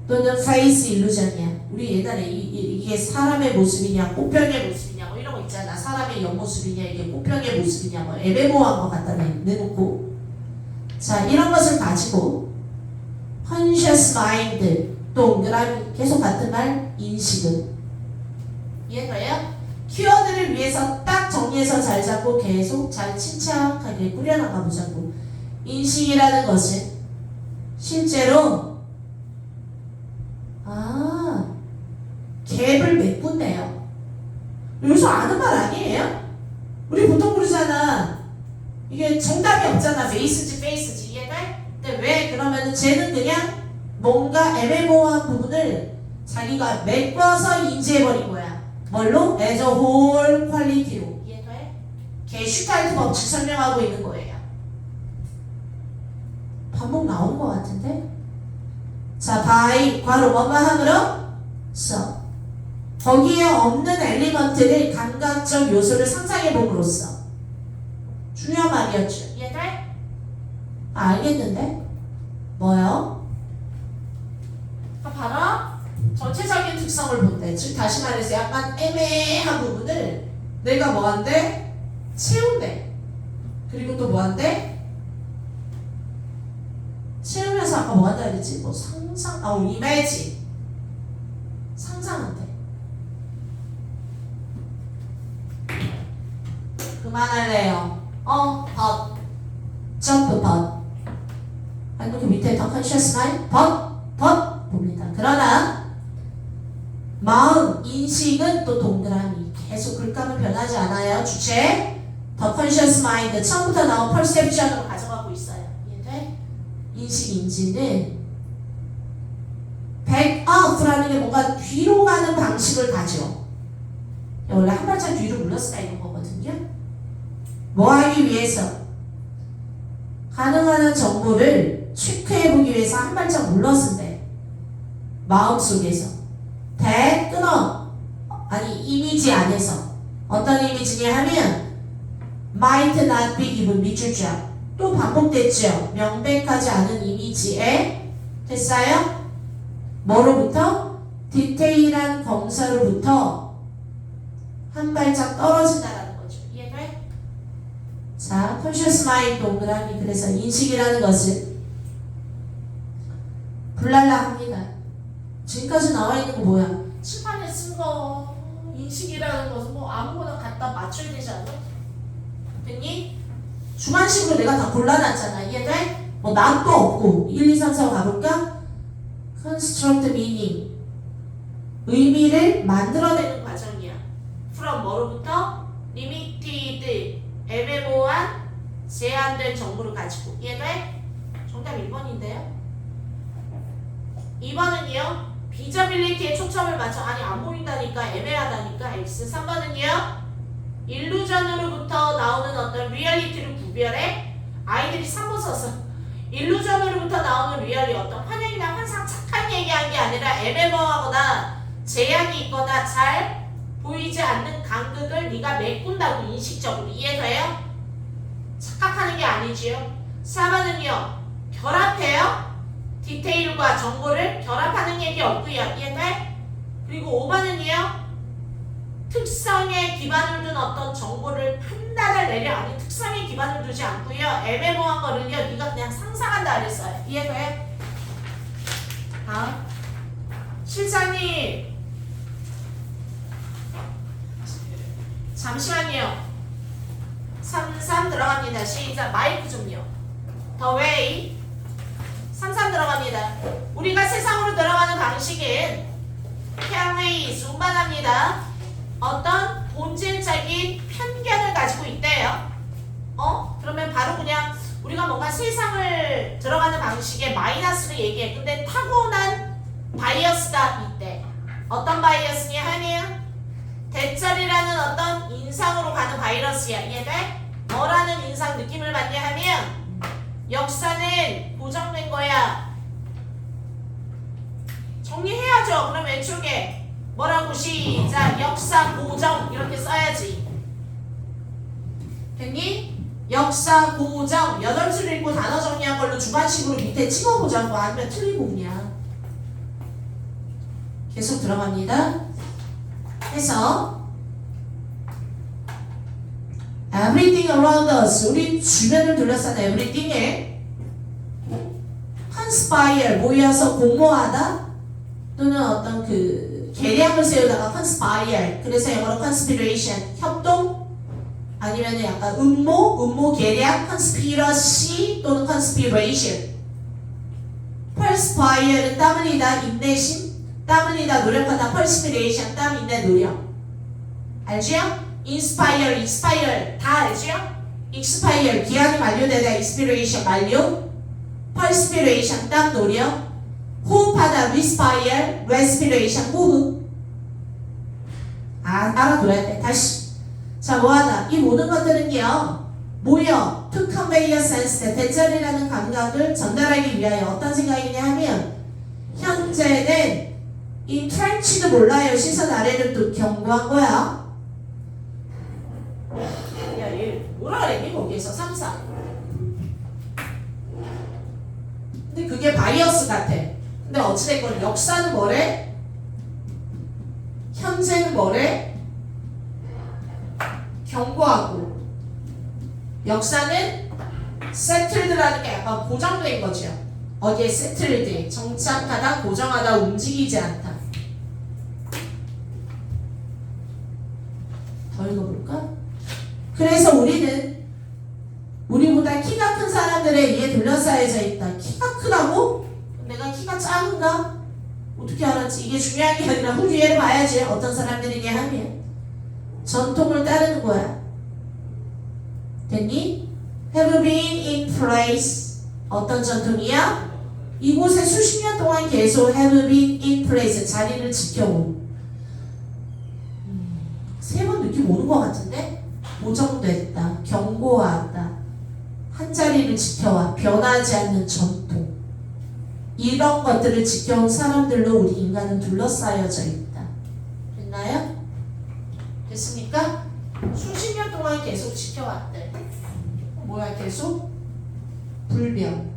또는 face illusion이야. 우리 옛날에 이게 사람의 모습이냐 꽃병의 모습이냐 이런 거 있잖아. 사람의 옆모습이냐 이게 꽃병의 모습이냐 애매모호한 거 갖다 내놓고. 자, 이런 것을 가지고 conscious mind 동그라미 계속 같은 말 인식은. 이해가요? 키워드를 위해서 딱 정리해서 잘 잡고 계속 잘 침착하게 꾸려나가 보자고. 인식이라는 것은 실제로 갭을 메꾼대요. 여기서 아는 말 아니에요? 우리 보통 그러잖아. 이게 정답이 없잖아. 페이스지 이해돼? 근데 왜 그러면은 쟤는 그냥 뭔가 애매모호한 부분을 자기가 메꿔서 인지해버린 거야. 뭘로? as a whole quality로. 이해돼? 게슈탈트 법칙 설명하고 있는 거예요. 반복 나온 것 같은데? 자, by 괄호 뭐뭐함으로 써. 거기에 없는 엘리먼트를 감각적 요소를 상상해봄으로써. 중요한 말이었죠. 이해돼? 알겠는데? 뭐요? 바로 전체적인 특성을 본대. 즉 다시 말해서 약간 애매한 부분을 내가 뭐한대? 채운대. 그리고 또 뭐한대? 채우면서 아까 뭐한다 그랬지? 이미지. 상상한대. 그만할래요. but 점프 but 아니면 그 밑에 더 conscious mind but 봅니다. 그러나 마음, 인식은 또 동그라미 계속 글감은 변하지 않아요. 주체 더 conscious mind 처음부터 나온 perception으로 가져가고 있어요. 이해돼? 인식, 인지는 back up라는 게 뭔가 뒤로 가는 방식을 가져. 원래 한 발짝 뒤로 물렀어야 이런 거거든요. 뭐 하기 위해서? 가능한 한 정보를 체크해보기 위해서 한 발짝 물렀는데 마음속에서 끊어 아니 이미지 안에서 어떤 이미지냐 하면 might not be given 밑줄 쫙 또 반복됐죠. 명백하지 않은 이미지에 됐어요? 뭐로부터? 디테일한 검사로부터 한 발짝 떨어진다라는 거죠. 이해돼? 자, conscious mind 동그라미. 그래서 인식이라는 것은 불랄라합니다. 지금까지 나와 있는 거 뭐야? 칠판에 쓴 거 인식이라는 것은 뭐 아무거나 갖다 맞춰야 되지 않아? 됐니? 주관식으로 내가 다 골라놨잖아. 이해돼? 뭐 not도 없고 1, 2, 3, 4 가볼까? construct meaning 의미를 만들어내는 과정이야. from 뭐로부터? limited 애매모호한 제한된 정보를 가지고. 이해돼? 정답 1번인데요. 2번은요. 비저빌리티에 초점을 맞춰. 아니 안 보인다니까 애매하다니까. X. 3번은요. 일루전으로부터 나오는 어떤 리얼리티를 구별해. 아이들이 3번 썼어. 일루전으로부터 나오는 리얼이 어떤 환영이나 환상 착한 얘기한 게 아니라 애매모호하거나 제약이 있거나 잘 보이지 않는 간극을 네가 메꾼다고. 인식적으로. 이해돼요? 착각하는 게 아니지요. 4번은요. 결합해요. 디테일과 정보를 결합하는 얘기 없고요. 이해돼? 그리고 5번은요. 특성에 기반을 둔 어떤 정보를 판단을 내려. 아니 특성에 기반을 두지 않고요. 애매모호한 거를요. 네가 그냥 상상한다 그랬어요. 이해돼? 다음. 실장님 잠시만요. 33 들어갑니다. 시작. 마이크 좀요. The way 33 들어갑니다. 우리가 세상으로 들어가는 방식은 carries 운반합니다. 어떤 본질적인 편견을 가지고 있대요. 그러면 바로 그냥 우리가 뭔가 세상을 들어가는 방식에 마이너스를 얘기해. 근데 타고난 바이어스가 있대. 어떤 바이어스냐 하면 대절이라는 어떤 인상으로 가는 바이러스야. 이해돼? 뭐라는 인상 느낌을 받냐 하면 역사는 고정된 거야. 정리해야죠. 그럼 왼쪽에 뭐라고? 시작. 역사 고정 이렇게 써야지. 됐니? 역사 고정 8줄 읽고 단어 정리한 걸로 주관식으로 밑에 찍어보자고. 아니면 틀리고 그냥 계속 들어갑니다. 해서 everything around us 우리 주변을 둘러싼 everything에 conspire 모여서 공모하다 또는 어떤 그 계략을 세우다가 conspire 그래서 영어로 conspiration 협동 아니면 약간 음모 계략 conspiracy 또는 conspiration perspire는 땀 흘리다 인내심 땀 흘리다 노력하다 perspiration 땀 인내 노력 알지요? inspire 다 알지요? expire 기한이 만료되다 expiration 만료 perspiration 땀 노력 호흡하다 respiration 호흡 알아둬야 돼. 다시 자 뭐하다 이 모든 것들은요 모여 to convey a sense 대절이라는 감각을 전달하기 위하여 어떤 생각이냐 하면 현재는 entrenched 몰라요. 시선 아래를 또 경고한 거야. 야, 얘 뭐라 그랬니? 거기에서 3사. 근데 그게 바이어스 같아. 근데 어찌됐건 역사는 뭐래? 현재는 뭐래? 경고하고 역사는 settled라는 게 약간 고정된 거죠. 어디에 settled, 정착하다, 고정하다, 움직이지 않다. 더 읽어볼까? 그래서 우리는 사람들에 의해 둘러싸여져 있다. 키가 크다고? 내가 키가 작은가? 어떻게 알았지? 이게 중요한 게 아니라 후기를 봐야지. 어떤 사람들이냐 하면 전통을 따르는 거야. 됐니? Have been in place. 어떤 전통이야? 이곳에 수십 년 동안 계속 have been in place. 자리를 지켜온. 세 번 느낌 오는 것 같은데? 고정됐다. 경고하다. 한 자리를 지켜와. 변하지 않는 전통. 이런 것들을 지켜온 사람들로 우리 인간은 둘러싸여져 있다. 됐나요? 됐습니까? 수십 년 동안 계속 지켜왔대. 뭐야 계속? 불변,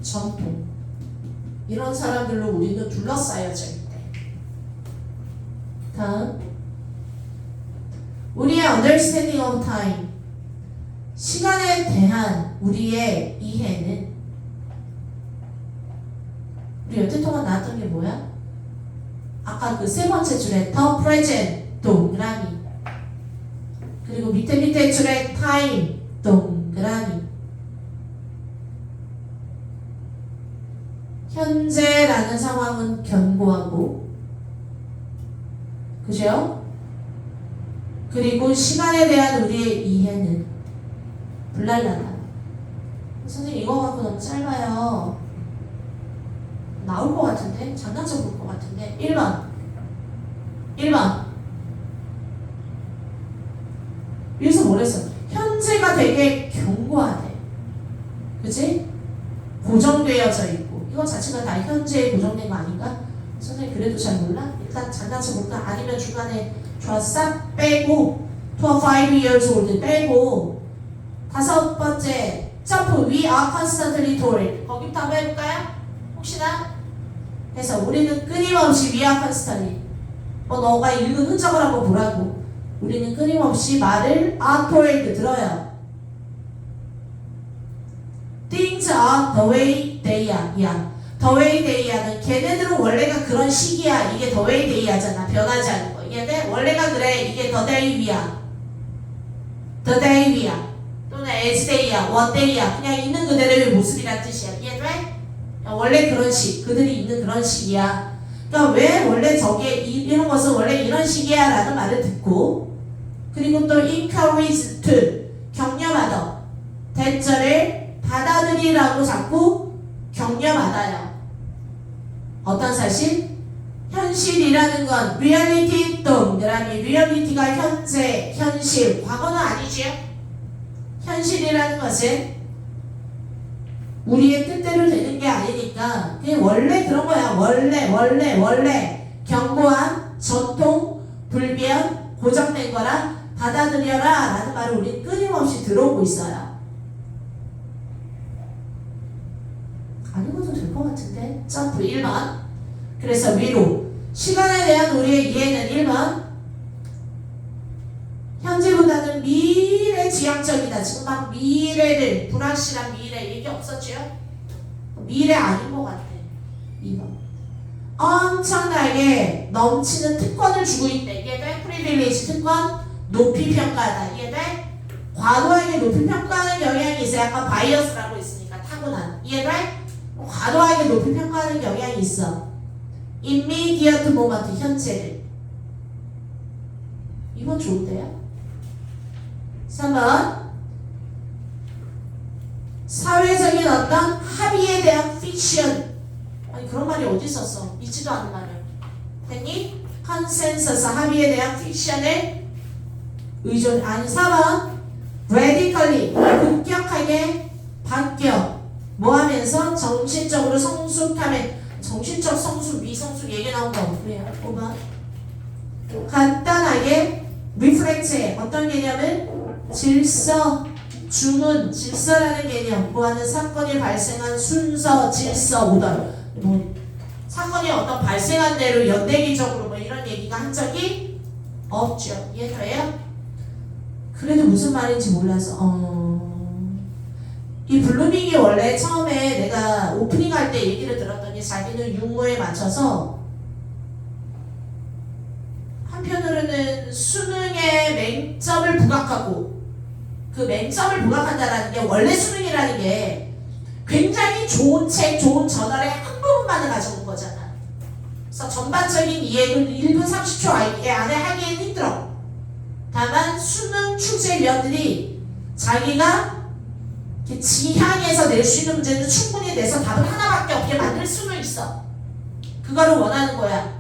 전통. 이런 사람들로 우리는 둘러싸여져 있대. 다음. 우리의 understanding of time. 시간에 대한 우리의 이해는 우리 여태 동안 나왔던 게 뭐야? 아까 그 세 번째 줄에 the present 동그라미 그리고 밑에 줄에 time 동그라미 현재라는 상황은 견고하고 그죠? 그리고 시간에 대한 우리의 이해는 불랄라다. 선생님 이거 갖고 너무 짧아요. 나올 것 같은데? 장난쳐 볼 것 같은데? 1번 여기서 뭐랬어? 현재가 되게 견고하대. 그치? 고정되어져 있고 이거 자체가 다 현재에 고정된 거 아닌가? 선생님 그래도 잘 몰라? 일단 장난쳐 볼까? 아니면 중간에 싹 빼고 to 5 years old 빼고 다섯 번째 점프 we are constantly told 거기부터 한번 해볼까요? 혹시나? 해서 우리는 끊임없이 we are constantly 너가 읽은 흔적을 한번 보라고 우리는 끊임없이 말을 are told 들어요. Things are the way they are. 야, the way they are는 걔네들은 원래가 그런 식이야. 이게 the way they are잖아. 변하지 않는 거. 이해돼? 원래가 그래. 이게 the day we야. the day we야. 또는 as day야. what day야. 그냥 있는 그대로의 모습이란 뜻이야. 이해돼? 원래 그런 식. 그들이 있는 그런 식이야. 그러니까 왜 원래 저게 이런 것은 원래 이런 식이야 라는 말을 듣고 그리고 또 encourage to 격려받아. 대절을 받아들이라고 자꾸 격려받아요. 어떤 사실? 현실이라는 건 reality 동그라미 reality가 현재, 현실, 과거는 아니지요. 현실이라는 것은 우리의 뜻대로 되는 게 아니니까 그냥 원래 그런 거야. 원래 견고한 전통, 불변, 고정된 거라 받아들여라 라는 말을 우리는 끊임없이 들어오고 있어요. 안 읽어도 될 것 같은데. 점프 1번. 그래서 위로 시간에 대한 우리의 이해는 1번 현재보다는 미래 지향적이다. 지금 막 미래를 불확실한 미래 얘기 없었죠? 미래 아닌 것 같아. 2번 엄청나게 넘치는 특권을 주고 있대. 이해돼? 프리빌리지 특권 높이 평가하다. 이해돼? 과도하게 높이 평가하는 경향이 있어요. 아까 바이어스라고 있으니까 타고난. 이해돼? 과도하게 높이 평가하는 경향이 있어. immediate moment 현재를. 이건 좋은데요? 3번 사회적인 어떤 합의에 대한 픽션. 아니 그런 말이 어디 있었어? 있지도 않은 말을. 됐니? 컨센서스 합의에 대한 픽션을 의존. 아니 4번 radically 급격하게 바뀌어 뭐 하면서 정신적으로 성숙하면 정신적 성숙, 미성숙 얘기 나온 거 없고요. 5번 간단하게 리프렉트해. 어떤 개념은? 질서, 주문, 질서라는 개념. 뭐하는 사건이 발생한 순서, 질서, 오더. 뭐 사건이 어떤 발생한 대로 연대기적으로 뭐 이런 얘기가 한 적이 없죠. 이해돼요? 그래도 무슨 말인지 몰라서 이 블루밍이 원래 처음에 내가 오프닝 할 때 얘기를 들었더니 자기는 육모에 맞춰서 한편으로는 수능에 맹점을 부각하고 그 맹점을 부각한다라는 게 원래 수능이라는 게 굉장히 좋은 책, 좋은 저널의 한 부분만을 가져온 거잖아. 그래서 전반적인 이해를 1분 30초 안에 하기엔 힘들어. 다만 수능 출제위원들이 자기가 지향해서 낼 수 있는 문제는 충분히 내서 답을 하나밖에 없게 만들 수는 있어. 그거를 원하는 거야.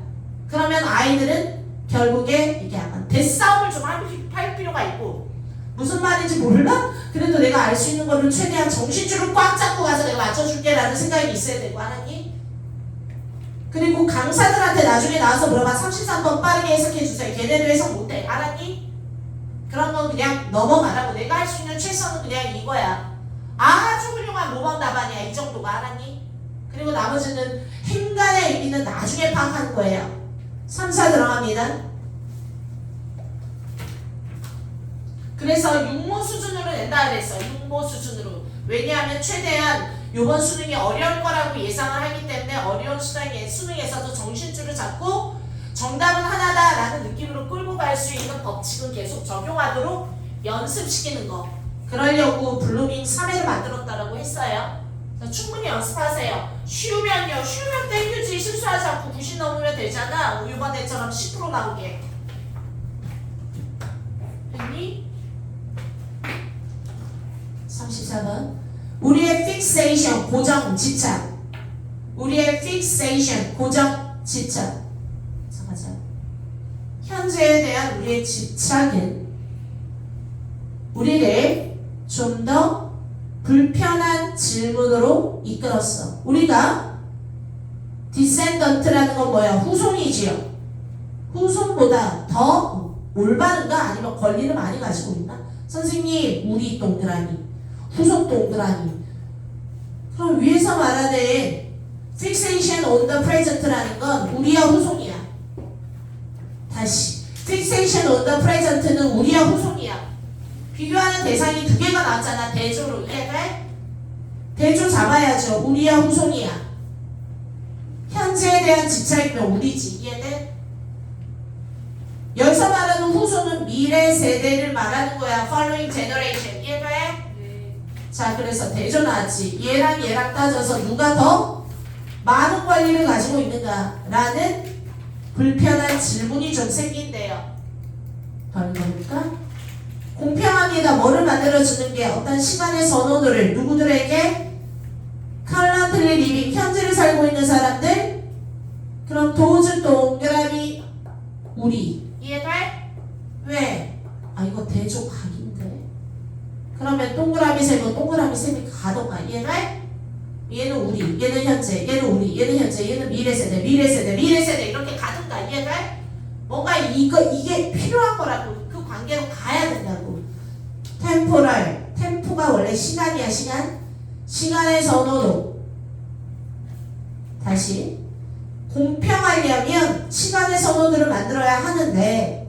그러면 아이들은 결국에 이게 약간 대싸움을 좀 할 필요가 있고, 무슨 말인지 몰라? 그래도 내가 알 수 있는 거를 최대한 정신줄을 꽉 잡고 가서 내가 맞춰줄게 라는 생각이 있어야 되고, 하나님. 그리고 강사들한테 나중에 나와서 물어봐. 33번 빠르게 해석해주세요. 걔네도 해석 못해. 하나님. 그런 건 그냥 넘어가라고. 내가 할 수 있는 최선은 그냥 이거야. 아주 훌륭한 모범 답안이야. 이 정도가 하나님. 그리고 나머지는 행간의 의미는 나중에 파악하는 거예요. 3, 4 들어갑니다. 그래서 육모 수준으로 낸다 그랬어. 육모 수준으로. 왜냐하면 최대한 이번 수능이 어려울 거라고 예상을 하기 때문에 어려운 수능에서도 정신줄을 잡고 정답은 하나다라는 느낌으로 끌고 갈 수 있는 법칙은 계속 적용하도록 연습시키는 거. 그러려고 블루밍 3회를 만들었다라고 했어요. 충분히 연습하세요. 쉬우면요. 쉬우면 땡큐지. 실수하지 않고 90 넘으면 되잖아. 이번에처럼 10% 나오게. 됐니? 34번. 우리의 fixation, 고정, 집착. 우리의 fixation, 고정, 집착. 가자. 현재에 대한 우리의 집착은 우리를 좀 더 불편한 질문으로 이끌었어. 우리가 descendant라는 건 뭐야? 후손이지요. 후손보다 더 올바른가? 아니면 권리를 많이 가지고 있나? 선생님, 우리 동그라미, 후손 동그라미. 그럼 위에서 말하는 fixation on the present라는 건 우리와 후손이야. 다시, fixation on the present는 우리와 후손이야. 비교하는 대상이 두 개가 나왔잖아. 대조로. 이해돼? 대조 잡아야죠. 우리와 후손이야. 현재에 대한 집착이면 우리지. 이해돼? 여기서 말하는 후손은 미래 세대를 말하는 거야. following generation. 이해돼? 네. 자, 그래서 대조 나왔지. 얘랑 얘랑 따져서 누가 더 많은 권리를 가지고 있는가? 라는 불편한 질문이 좀 생긴대요. 다른 거니까? 공평합니다. 뭐를 만들어주는 게 어떤 시간의 선호도를 누구들에게? currently living, 현재를 살고 있는 사람들. 그럼 도즈 동그라미 우리. 이해돼? 왜? 아, 이거 대조 각인데. 그러면 동그라미 세면 동그라미 셈이 가던가. 이해돼? 얘는 우리, 얘는 현재, 얘는 우리, 얘는 현재, 얘는 미래 세대, 미래 세대, 미래 세대 이렇게 가든가. 이해돼? 뭔가 이게 필요한 거라고. 그 관계로 가야 된다고. 템포럴, 템포가 원래 시간이야. 시간의 선호도. 다시, 공평하려면 시간의 선호도를 만들어야 하는데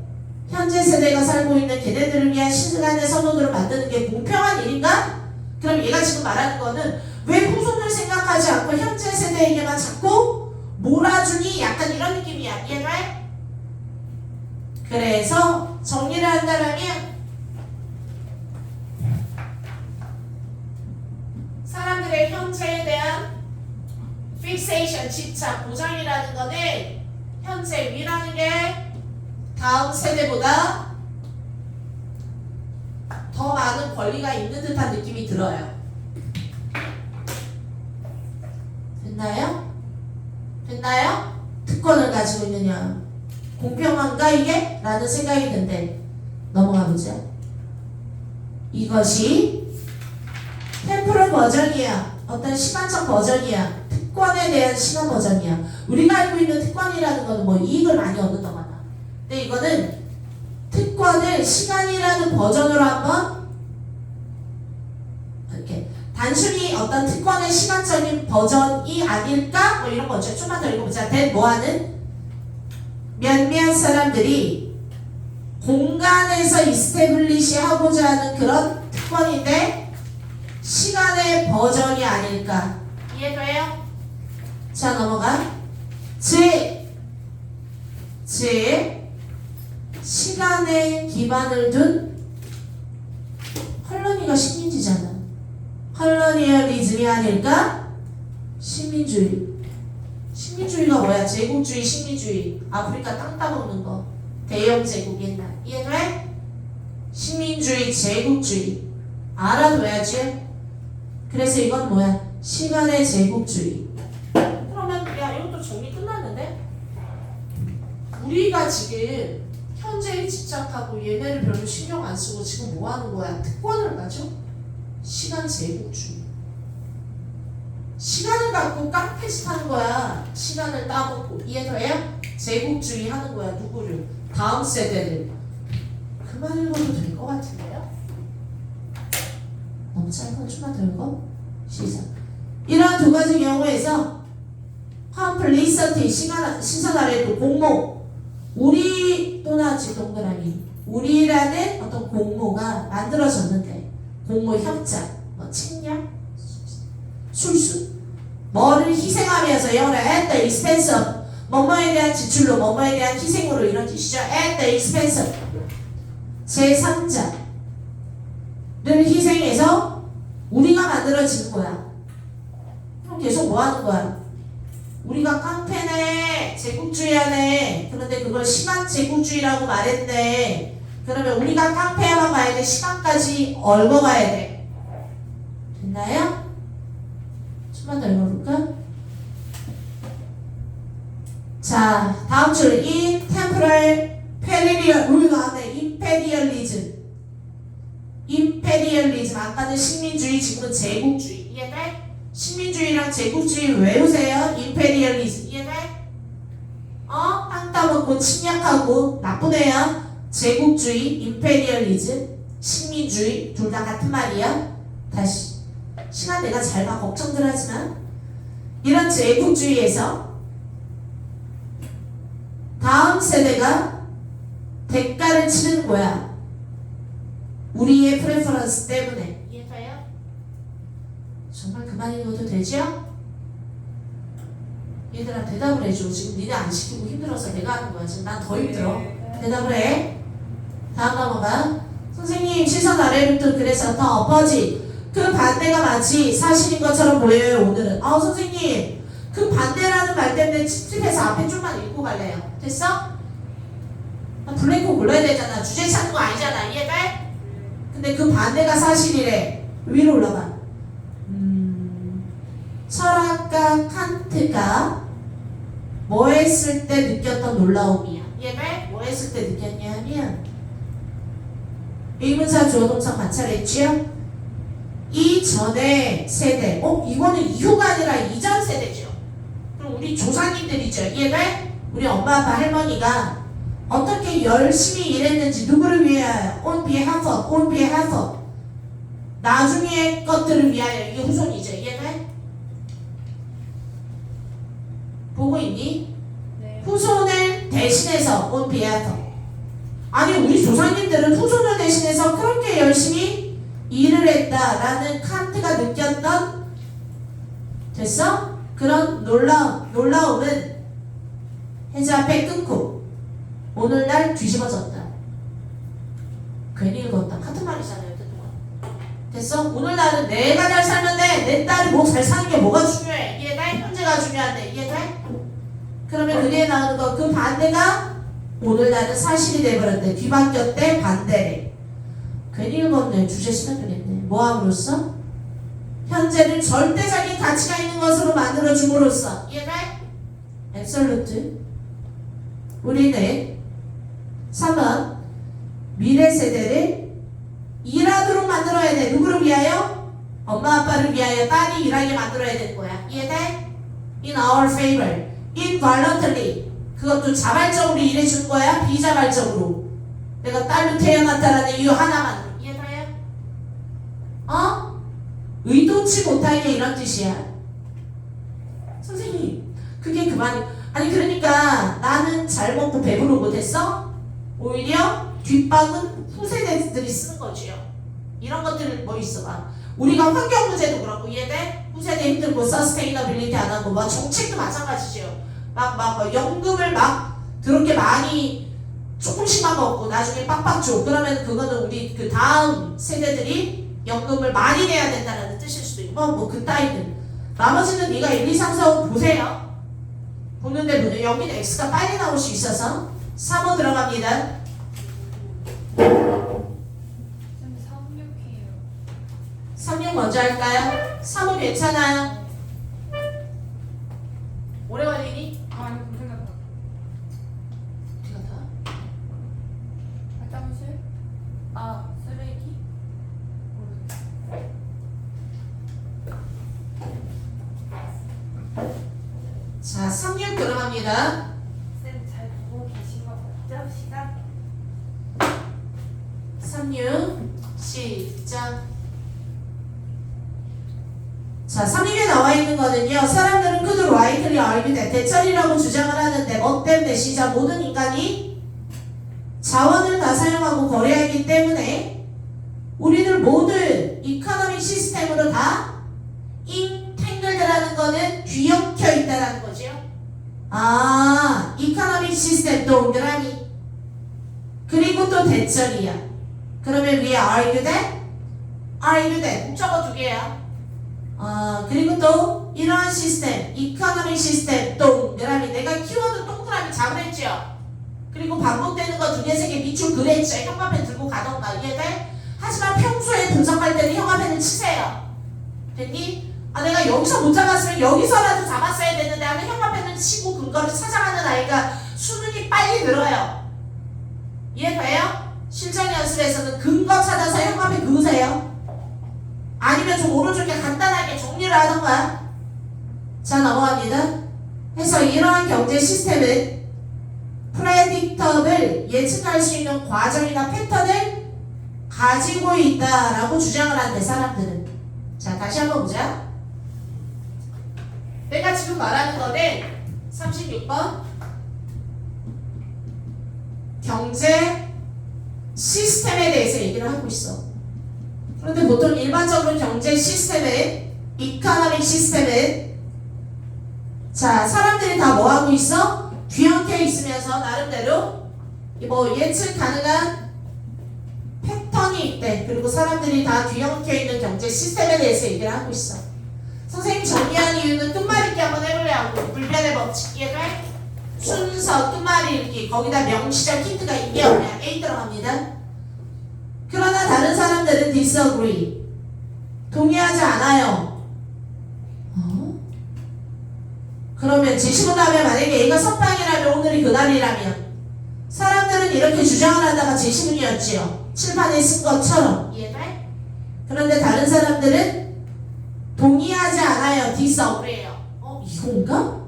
현재 세대가 살고 있는 걔네들을 위한 시간의 선호도를 만드는 게 공평한 일인가? 그럼 얘가 지금 말하는 거는 왜 후손을 생각하지 않고 현재 세대에게만 자꾸 몰아주니? 약간 이런 느낌이야. 이해돼? 그래서 정리를 한다면 사람들의 현재에 대한 fixation, 집착, 보장이라는 거는 현재 위라는 게 다음 세대보다 더 많은 권리가 있는 듯한 느낌이 들어요. 됐나요? 됐나요? 특권을 가지고 있느냐? 공평한가 이게? 라는 생각이 든대. 넘어가 보죠. 이것이 템포럴 버전이야. 어떤 시간적 버전이야. 특권에 대한 시간 버전이야. 우리가 알고 있는 특권이라는 거는 뭐 이익을 많이 얻는다거나. 근데 이거는 특권을 시간이라는 버전으로 한번 이렇게 단순히 어떤 특권의 시간적인 버전이 아닐까? 뭐 이런 거죠. 좀만 더 읽어보자. 뭐하는? 몇몇 사람들이 공간에서 이스태블리시 하고자 하는 그런 특권인데 시간의 버전이 아닐까. 이해돼요? 자, 넘어가. 즉 시간에 기반을 둔 할머니가 식민지잖아. 컬러니얼리즘이 아닐까? 식민주의. 식민주의가 뭐야? 제국주의, 식민주의. 아프리카 땅 따먹는 거. 대영 제국 옛날. 이해돼? 식민주의, 제국주의. 알아둬야지. 그래서 이건 뭐야? 시간의 제국주의. 그러면 야 이것도 정리 끝났는데? 우리가 지금 현재에 집착하고 얘네를 별로 신경 안 쓰고 지금 뭐 하는 거야? 특권을 가져? 시간 제국주의. 시간을 갖고 깡패짓 하는 거야. 시간을 따먹고. 이해돼요? 제국주의 하는 거야. 누구를? 다음 세대를. 그만 읽어도 될 것 같은데요? 너무 짧은 좀만 더 읽어. 시작. 이러한 두 가지 경우에서 컴플리서티 시선 아래도 공모. 우리 또는 지 동그라미. 우리라는 어떤 공모가 만들어졌는데 공모 협작, 뭐 책략, 술수. 뭐를 희생하면서 영어로 at the expense of 뭐뭐에 대한 지출로 뭐뭐에 대한 희생으로 이런 뜻이죠. at the expense of 제3자를 희생해서 우리가 만들어지는 거야. 그럼 계속 뭐 하는 거야? 우리가 깡패네, 제국주의하네. 그런데 그걸 시간 제국주의라고 말했네. 그러면 우리가 깡패야만 가야 돼. 시간까지 얽어가야 돼. 됐나요? 좀만 더 읽어볼까? 자, 다음 줄. In temporal period 우리가 하네. 임페리얼리즘. 아까는 식민주의, 지금은 제국주의. 이해돼? 식민주의랑 제국주의 외우세요. 임페리얼리즘. 이해돼? 땅 따먹고 침략하고 나쁜 애야. 제국주의, 임페리얼리즘, 식민주의 둘 다 같은 말이야. 다시 시간 내가 잘 봐. 걱정들 하지만 이런 제국주의에서 다음 세대가 대가를 치르는 거야. 우리의 프레퍼런스 때문에. 이해가요? 정말 그만 읽어도 되죠? 얘들아 대답을 해줘. 지금 니네 안 시키고 힘들어서 내가 하는 거야. 지금 난 더 힘들어. 대답을 해. 다음 넘어가. 선생님 시선 아래부터 그래서 더 엎어지. 그 반대가 마치 사실인 것처럼 보여요. 오늘은. 선생님 그 반대라는 말 때문에 찝찝해서 앞에 좀만 읽고 갈래요. 됐어? 블랙홀 골라야 되잖아. 주제 찾는 거 아니잖아. 이해돼? 근데 그 반대가 사실이래. 위로 올라가. 철학가 칸트가 뭐 했을 때 느꼈던 놀라움이야. 이해돼? 뭐 했을 때 느꼈냐 하면 의문사 주어동사 관찰했지요? 이전의 세대. 이거는 이후가 아니라 이전 세대죠. 그럼 우리 조상님들이죠. 이해돼? 우리 엄마 아빠 할머니가 어떻게 열심히 일했는지 누구를 위하여? on behalf of 나중의 것들을 위하여. 이게 후손이죠. 이해돼? 보고 있니? 네. 후손을 대신해서 on behalf of. 아니 우리 조상님들은 후손을 대신해서 그렇게 열심히 일을 했다라는 칸트가 느꼈던 됐어? 그런 놀라움은 해제 앞에 끊고 오늘날 뒤집어졌다. 괜히 읽었다. 같은 말이잖아요. 됐어? 오늘날은 내가 잘 살면 돼. 내 딸이 뭐 잘 사는 게 뭐가 중요해. 이해돼? 현재가 중요한데. 이해돼? 그러면 그게 나오는 거 그 반대가 오늘날은 사실이 돼버렸대. 뒤바뀌었대. 반대래. 괜히 읽었네. 주제 시간 되겠네. 뭐함으로써? 현재를 절대적인 가치가 있는 것으로 만들어줌으로써. 이해돼? 앱솔루트. 우리는 3번 미래 세대를 일하도록 만들어야 돼. 누구를 위하여? 엄마 아빠를 위하여 딸이 일하게 만들어야 되는 거야. 이해돼? In our favor. involuntarily. 그것도 자발적으로 일해주는 거야? 비자발적으로. 내가 딸로 태어났다라는 이유 하나만. 이해돼요? 의도치 못하게 이런 뜻이야. 선생님 그게 그만이. 아니 그러니까 나는 잘 먹고 배부르고 됐어? 오히려 뒷박은 후세대들이 쓰는 거지요. 이런 것들을 뭐 있어 봐. 우리가 환경 문제도 그렇고. 이해돼? 후세대 힘들고 서스테이너빌리티 안 하고 뭐 정책도 마찬가지죠. 막 연금을 막 그렇게 많이 조금씩만 먹고 나중에 빡빡 줘. 그러면 그거는 우리 그 다음 세대들이 연금을 많이 내야 된다는 뜻일 수도 있고 뭐 그따위들. 나머지는 네가 1, 2, 3, 4, 5 보세요. 보는데 여기는 x가 빨리 나올 수 있어서 3호 들어갑니다. 쌤 36이에요. 36 먼저 할까요? 3호 괜찮아요? 오래 걸리니? 아니 그 생각나. 화장실? 아 쓰레기? 모르겠어. 자, 36 들어갑니다. 쌤 잘 보고 계신 거 맞죠? 시간? 36 시작. 자, 36에 나와 있는 거는요. 사람들은 그들 rightly argue that 대처리라고 주장을 하는데 뭐 때문에 시작 모든 인간이 자원을 다 사용하고 거래하기 때문에 우리들 모든 이코노믹 시스템으로 다 인탱글드라는 거는 뒤엉켜 있다라는 거죠. 아, 이코노믹 시스템 동그라미. 그리고 또 대절이야. 그러면 위에 argue that 목적어 두 개야. 그리고 또 이러한 시스템, 이코노믹 시스템 동그라미. 내가 키워드 동그라미 잡으랬죠. 그리고 반복되는 거 두 개, 세 개 밑줄 그랬죠. 형광펜 들고 가던가. 이해돼? 하지만 평소에 분석할 때는 형광펜을 치세요. 됐니? 내가 여기서 못 잡았으면 여기서라도 잡았어야 되는데 하는 형광펜을 치고 근거를 찾아가는 아이가 수능이 빨리 늘어요. 이해돼요? 실전 연습에서는 근거 찾아서 형광펜 그으세요. 아니면 좀 오른쪽에 간단하게 정리를 하던가. 자, 넘어갑니다. 해서 이러한 경제 시스템은 프레딕터를 예측할 수 있는 과정이나 패턴을 가지고 있다라고 주장을 한대, 사람들은. 자, 다시 한번 보자. 내가 지금 말하는 거는 36번 경제 시스템에 대해서 얘기를 하고 있어. 그런데 보통 일반적으로 경제 시스템은 이코노믹 시스템은 자, 사람들이 다 뭐 하고 있어? 뒤엉켜 있으면서 나름대로 뭐 예측 가능한 패턴이 있대. 그리고 사람들이 다 뒤엉켜 있는 경제 시스템에 대해서 얘기를 하고 있어. 선생님 정리한 이유는 끝말잇기 한번 해보려고. 불변의 법칙 이해돼? 순서 끝말이 읽기 거기다 명시적 힌트가 있냐 없냐. A 들어갑니다. 그러나 다른 사람들은 disagree 동의하지 않아요. 그러면 지시고 나면 만약에 A가 선빵이라면 오늘이 그날이라면 사람들은 이렇게 주장을 하다가 제시문이었지요. 칠판에 쓴 것처럼. 이해돼? 그런데 다른 사람들은 동의하지 않아요. disagree예요. 이건가?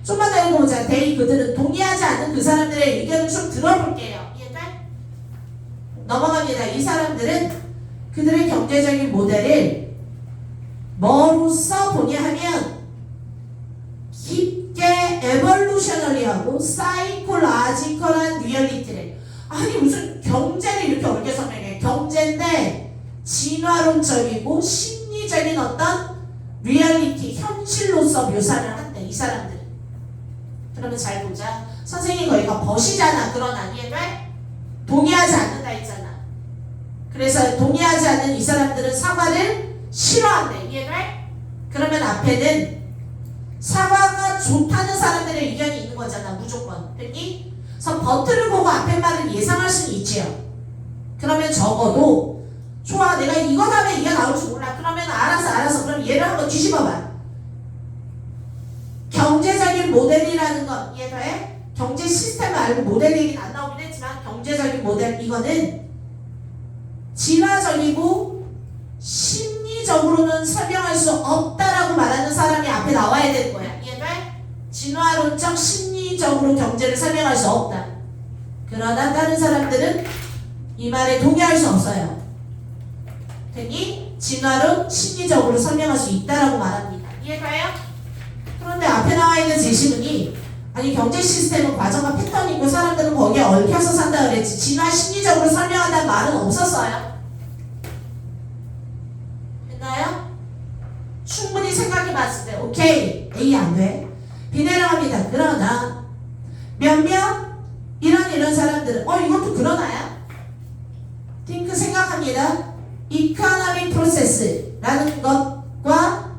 좀만 더 읽어보자. they 그들은 동의하지 않는 그 사람들의 의견을 좀 들어볼게요. 이해돼? 넘어갑니다. 이 사람들은 그들의 경제적인 모델을 뭐로써 보냐 하면 깊게 에볼루셔널리하고 사이콜라지컬한 리얼리티를. 아니 무슨 경제를 이렇게 어렵게 설명해. 경제인데 진화론적이고 심리적인 어떤 리얼리티 현실로서 묘사를 한대 이 사람들은. 그러면 잘 보자. 선생님 거기가 벗이잖아. 그러나 이해돼? 동의하지 않는다 했잖아. 그래서 동의하지 않는 이 사람들은 사과를 싫어한대. 이해돼? 그러면 앞에는 사과가 좋다는 사람들의 의견이 있는 거잖아. 무조건. 됐니? 그래서 버튼을 보고 앞에 말을 예상할 수는 있지요. 그러면 적어도 좋아 내가 이거 다음에 이게 나올 줄 몰라. 그러면 알았어. 그럼 얘를 한번 뒤집어봐. 경제적인 모델이라는 건 이해돼? 경제 시스템을 알고 모델 얘기는 안 나오긴 했지만 경제적인 모델 이거는 진화적이고 심리적으로는 설명할 수 없다라고 말하는 사람이 앞에 나와야 되는 거야. 이해돼? 진화론적 심리적으로 경제를 설명할 수 없다. 그러나 다른 사람들은 이 말에 동의할 수 없어요. 됐니? 진화론 심리적으로 설명할 수 있다라고 말합니다. 이해가요? 그런데 앞에 나와 있는 제시문이 아니 경제 시스템은 과정과 패턴이 있고 사람들은 거기에 얽혀서 산다 그랬지 진화 심리적으로 설명한다는 말은 없었어요. 됐나요? 충분히 생각해 봤을 때 오케이 A 안 돼. B 내려갑니다. 그러나 몇몇 이런 사람들은 이것도 그러나야? 띵크 생각합니다. economic process라는 것과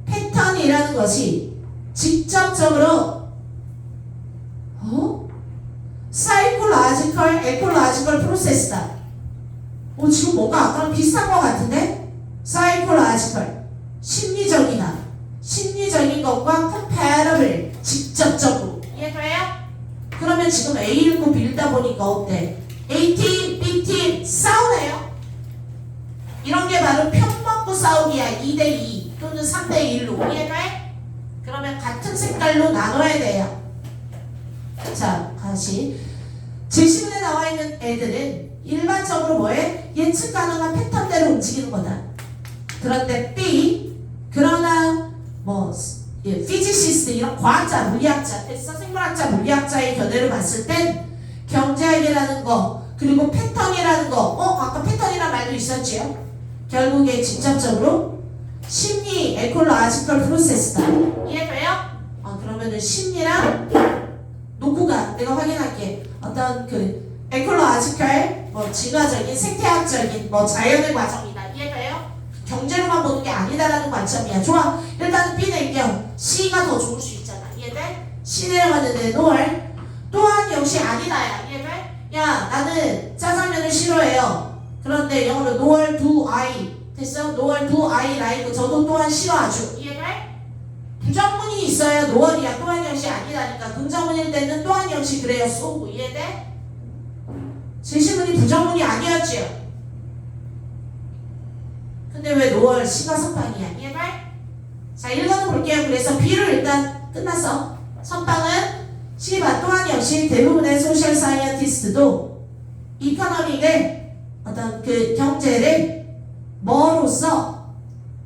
패턴이라는 것이 직접적으로 psychological, ecological process다. 지금 뭔가 아까랑 비슷한 것 같은데? psychological, 심리적인 것과 comparable, 직접적으로. 이해돼요? 그러면 지금 A 읽고 B 읽다 보니까 어때? A팀, B팀 싸우네요? 이런 게 바로 편먹고 싸우기야. 2대2 또는 3대1로. 이해돼? 그러면 같은 색깔로 나눠야 돼요. 자, 다시. 제시문에 나와 있는 애들은 일반적으로 뭐해? 예측 가능한 패턴대로 움직이는 거다. 그런데 B, 그러나 피지시스트 이런 과학자, 물리학자, 됐어? 생물학자, 물리학자의 견해를 봤을 땐 경제학이라는 거, 그리고 패턴이라는 거, 아까 패턴이라는 말도 있었지요? 결국에 직접적으로 심리, 에콜로지컬 프로세스다. 이해돼요? 그러면은 심리랑 노구가 내가 확인할게. 어떤 에콜로지컬, 진화적인, 생태학적인, 자연의 과정이다. 이해돼요? 경제로만 보는 게 아니다라는 관점이야. 좋아. 일단은 B 낼게요. C가 더 좋을 수 있잖아. 이해돼? C 내려갔는데 nor 또한 역시 아니다야. 이해돼? 야, 나는 짜장면을 싫어해요. 그런데 영어로 nor do I 됐어? nor do I like 저도 또한 싫어하죠. 이해돼? 부정문이 있어야 noor이야. 또한 역시 아니다니까. 긍정문일 때는 또한 역시 그래요. 쏘고. 이해돼? 제시문이 부정문이 아니었지요. 근데 왜 노월 C가 선빵이야? 이해돼? 자, 1번은 볼게요. 그래서 B를 일단 끝났어. 선빵은 C가 또한 역시 대부분의 소셜 사이언티스트도 이코노믹을 어떤 경제를 뭐로서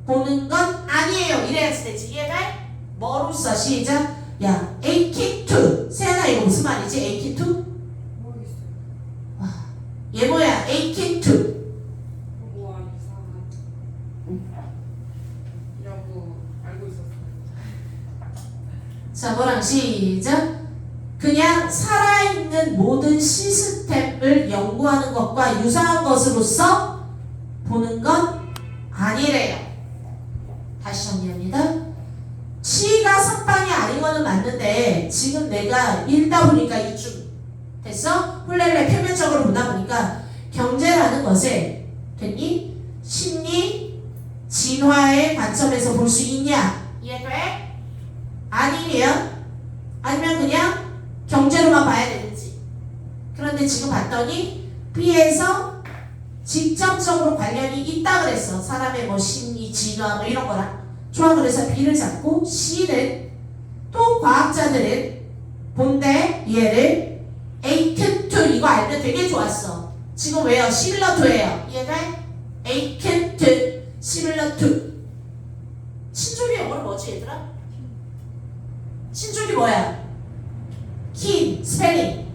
보는 건 아니에요. 이래야지 되지. 이해돼? 뭐로서 시작. 야, AK2 세연아 이거 무슨 말이지? AK2? 모르겠어요. 얘 뭐야? AK2 우와 이상하이라고 알고 있었어요. 자, 뭐랑 시작. 그냥 살아있는 모든 시스템을 연구하는 것과 유사한 것으로서 보는 건 아니래요. 다시 정리합니다. C가 선빵이 아닌 거는 맞는데 지금 내가 읽다 보니까 이쯤 됐어? 훌레레 표면적으로 보다 보니까 경제라는 것을 됐니? 심리, 진화의 관점에서 볼 수 있냐? 이해돼? 아니면 그냥 경제로만 봐야 되는지. 그런데 지금 봤더니 B에서 직접적으로 관련이 있다 그랬어. 사람의 심리, 진화 이런 거랑. 좋아. 그래서 B를 잡고 C는 또 과학자들은 본데 얘를 akin2 이거 알면 되게 좋았어. 지금 왜요? similar to예요. 이해돼? akin2, similar to. 친족이 영어로 뭐지 얘들아? 친족이 뭐야? kin, 스펠링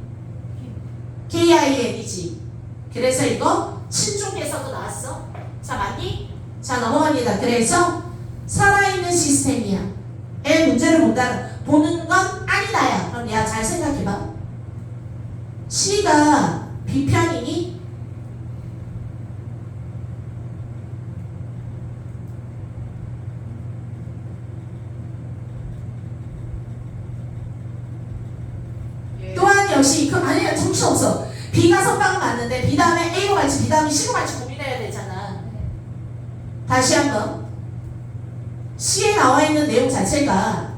kin이지. 그래서 이거 친족에서도 나왔어. 자, 맞니? 자, 넘어갑니다. 그래서 살아있는 시스템이야. 의 문제를 보는 건 아니다야. 그럼 야, 잘 생각해봐. C가 B편이니? 예. 또한 역시 아니야, 정신없어. B가 선빵은 맞는데 B 다음에 A로 갈지 B 다음에 C로 갈지 고민해야 되잖아. 다시 한번. C에 나와 있는 내용 자체가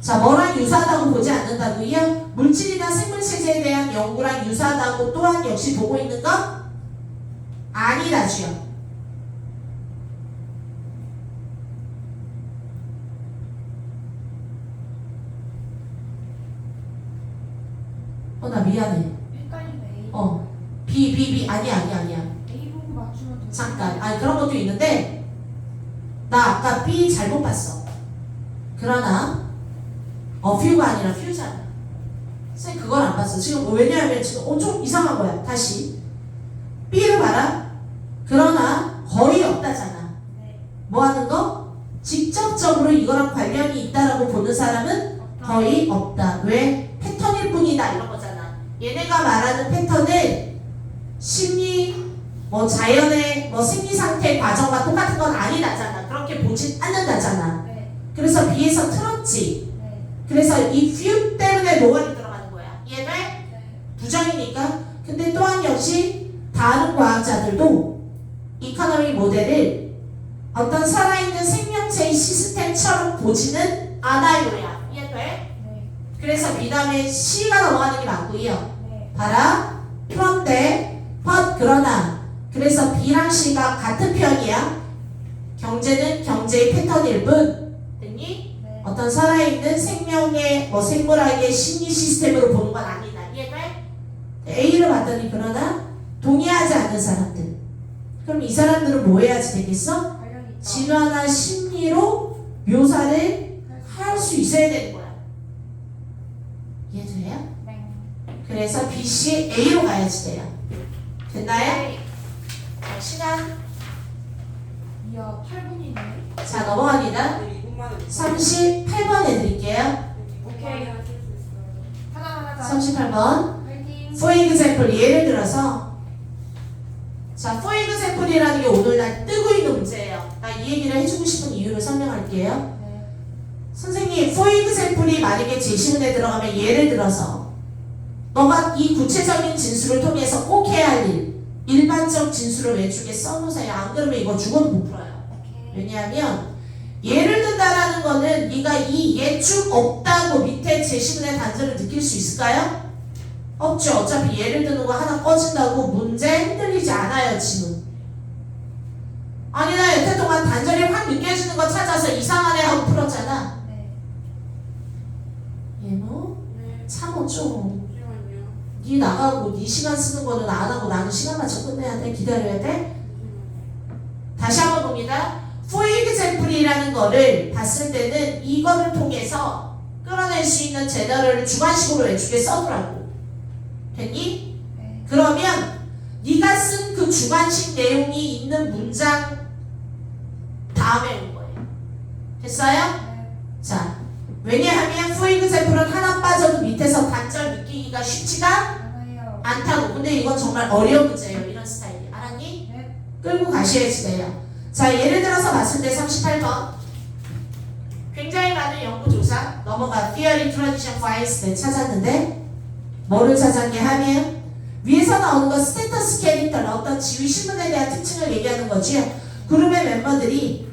자, 뭐랑 유사하다고 보지 않는다고요? 물질이나 생물체제에 대한 연구랑 유사하다고 또한 역시 보고 있는 건 아니다죠. 나 미안해. 헷갈리네. B 아니야. A 보고 맞추면 돼. 잠깐. 그런 것도 있는데 나 아까 B 잘못 봤어. 그러나 퓨가 아니라 퓨잖아. 선생님 그걸 안 봤어. 지금 왜냐하면 지금 좀 이상한 거야. 다시 B를 봐라. 그러나 거의 없다잖아. 네. 뭐 하는 거? 직접적으로 이거랑 관련이 있다라고 보는 사람은 거의 없다. 왜? 패턴일 뿐이다 이런 거잖아. 얘네가 말하는 패턴은 심리 뭐 자연의 뭐 생리 상태 과정과 똑같은 건 아니다잖아. 그렇게 보진 않는다잖아. 네. 그래서 B에서 틀었지. 네. 그래서 이 few 때문에 뭐가 들어가는 거야. 이해돼? 네. 부정이니까. 근데 또한 역시 다른 과학자들도 이코노미 모델을 어떤 살아있는 생명체의 시스템처럼 보지는 않아요야. 이해돼? 네. 그래서 그 다음에 C가 넘어가는 게 맞고요. 네. 봐라. 그런데 but 그러나 그래서 B랑 C가 같은 편이야. 경제는 경제의 패턴일 뿐. 됐니? 네. 어떤 살아있는 생명의 뭐 생물학의 심리 시스템으로 보는 건 아니다. 이해돼? A를 봤더니 그러나 동의하지 않는 사람들. 그럼 이 사람들은 뭐 해야지 되겠어? 관련이 있다. 진화나 심리로 묘사를 할 수 있어야 되는 거야. 이해돼요? 네. 그래서 B, C, A로 가야지 돼요. 됐나요? 네. 자, 시간. 이야 8분이네. 자, 넘어갑니다. 38번 해드릴게요. 오케이. 하나. 38번. 파이팅. For example, 예를 들어서 자, for example이라는 게 오늘날 뜨고 있는 문제예요. 나 이 얘기를 해주고 싶은 이유를 설명할게요. 네. 선생님, for example이 만약에 제시문에 들어가면 예를 들어서 너가 이 구체적인 진술을 통해서 꼭 해야 할 일, 일반적 진술을 왼쪽에 써놓으세요. 안 그러면 이거 죽어도 못 풀어요. 오케이. 왜냐하면 예를 든다라는 거는 네가 이 예축 없다고 밑에 제시문의 단절을 느낄 수 있을까요? 없죠. 어차피 예를 드는 거 하나 꺼진다고 문제 흔들리지 않아요. 지금. 아니 나 여태 동안 단절이 확 느껴지는 거 찾아서 이상하네 하고 풀었잖아. 네. 얘뭐 네. 참어 좀. 잠시만요. 네 나가고 네 시간 쓰는 거는 안 하고 나는 시간 맞춰 끝내야 돼. 기다려야 돼. 다시 한번 봅니다. For example이라는 거를 봤을 때는 이거를 통해서 끌어낼 수 있는 제너럴을 주관식으로 왼쪽에 써두라고. 됐니? 네. 그러면 네가 쓴 그 주관식 내용이 있는 문장 다음에 온 거예요. 됐어요? 네. 자, 왜냐하면 for example은 하나 빠져도 밑에서 단절 느끼기가 쉽지가 하나요. 않다고. 근데 이건 정말 어려운 문제예요. 이런 스타일이. 알았니? 네. 끌고 가셔야지 돼요. 자, 예를 들어서 봤을 때 38번. 굉장히 많은 연구조사 넘어가 Theory, Tradition, Bias 찾았는데 뭐를 찾았냐 하면 위에서 나오는 건 스테터스 캐릭터, 어떤 지위 신분에 대한 특징을 얘기하는 거지요. 그룹의 멤버들이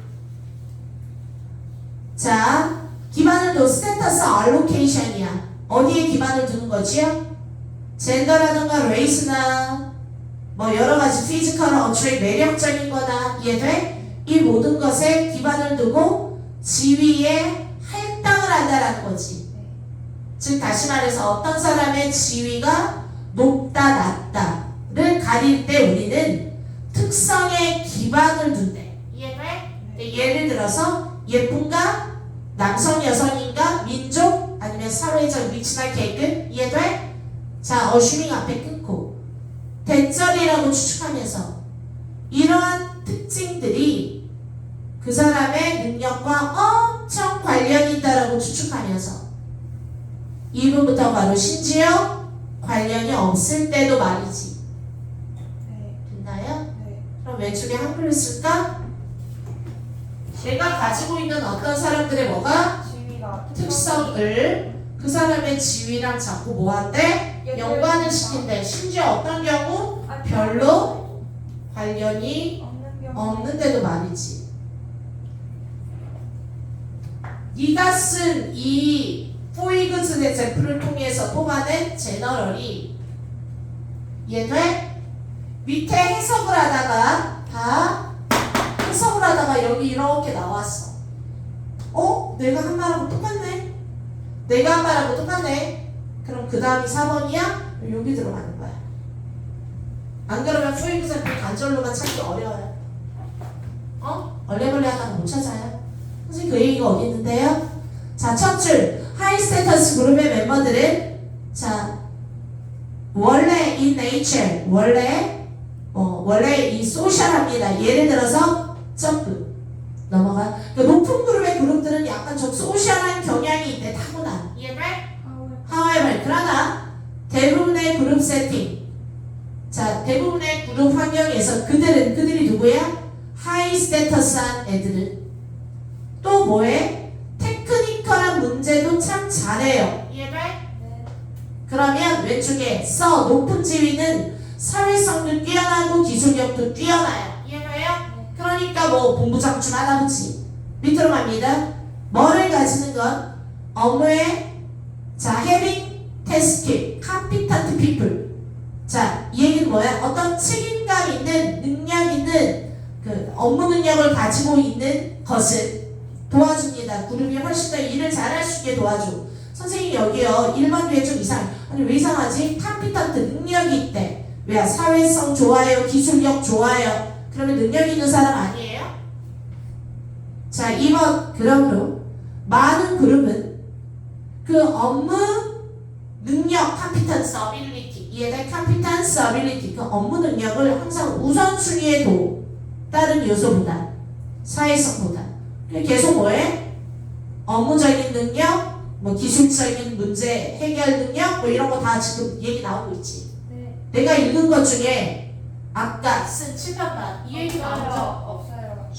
자 기반을 둔 스테터스 알로케이션이야. 어디에 기반을 두는 거지요? 젠더라든가 레이스나 뭐 여러 가지 피지컬 어트랙 매력적인 거나 이해돼? 이 모든 것에 기반을 두고 지위에 할당을 한다라는 거지. 네. 즉 다시 말해서 어떤 사람의 지위가 높다 낮다를 가릴 때 우리는 특성에 기반을 둔대. 이해돼? 예를 들어서 예쁜가? 남성 여성인가? 민족? 아니면 사회적 위치나 계급? 이해돼? 자, 어슈밍 앞에 끊고 대절이라고 추측하면서 이러한 특징들이 그 사람의 능력과 엄청 관련이 있다라고 추측하면서 2분부터 바로 심지어 관련이 없을 때도 말이지. 네. 됐나요? 네. 그럼 왼쪽에 한글을 쓸까? 내가 가지고 있는 어떤 사람들의 뭐가? 지위가 특성을 그 사람의 지위랑 자꾸 뭐한대? 연관을 시킨대. 심지어 어떤 경우? 별로 관련이 없는 경우. 없는데도 말이지. 네가 쓴 이 포이그즈 example을 통해서 뽑아낸 제너럴이 이해돼? 밑에 해석을 하다가 다 해석을 하다가 여기 이렇게 나왔어. 내가 한 말하고 똑같네. 내가 한 말하고 똑같네. 그럼 그 다음이 4번이야? 여기 들어가는 거야. 안 그러면 포이그즈 example 단절로만 찾기 어려워요. 얼레벌레 하다가 못 찾아요. 선생님 그 얘기가 어디 있는데요? 자, 첫 줄 하이 스테이터스 그룹의 멤버들은 자 원래 in nature 원래 이 소셜합니다. 예를 들어서 점프 넘어가. 그러니까 높은 그룹의 그룹들은 약간 좀 소셜한 경향이 있대. 타고난. 이해돼? 아우. However 그러나 대부분의 그룹 세팅. 자, 대부분의 그룹 환경에서 그들이 누구야? 하이 스테터스한 애들은 또 뭐해? 테크니컬한 문제도 참 잘해요. 이해돼? 네. 그러면 왼쪽에 높은 지위는 사회성도 뛰어나고 기술력도 뛰어나요. 이해돼요? 그러니까 뭐 본부장쯤 하다보지. 밑으로 갑니다. 뭐를 가지는 건 업무에 having task, competent people. 자, 이 얘기는 뭐야? 어떤 책임감 있는 능력 있는 그 업무 능력을 가지고 있는 것을 도와줍니다. 그룹이 훨씬 더 일을 잘할 수 있게 도와줘. 선생님 여기요 1번 뒤에 좀 이상해. 아니 왜 이상하지? 컴피턴트 능력이 있대. 왜? 사회성 좋아요, 기술력 좋아요. 그러면 능력 있는 사람 아니에요? 자 2번 그러므로 많은 그룹은 그 업무 능력 컴피턴스 어빌리티 이해돼? 컴피턴스 어빌리티 그 업무 능력을 항상 우선순위에 둬. 다른 요소보다 사회성보다. 계속 뭐해? 업무적인 능력, 뭐 기술적인 문제 해결 능력 뭐 이런 거 다 지금 얘기 나오고 있지. 네. 내가 읽은 것 중에 아까 쓴 7번만 이 얘기 나온 적 없어요.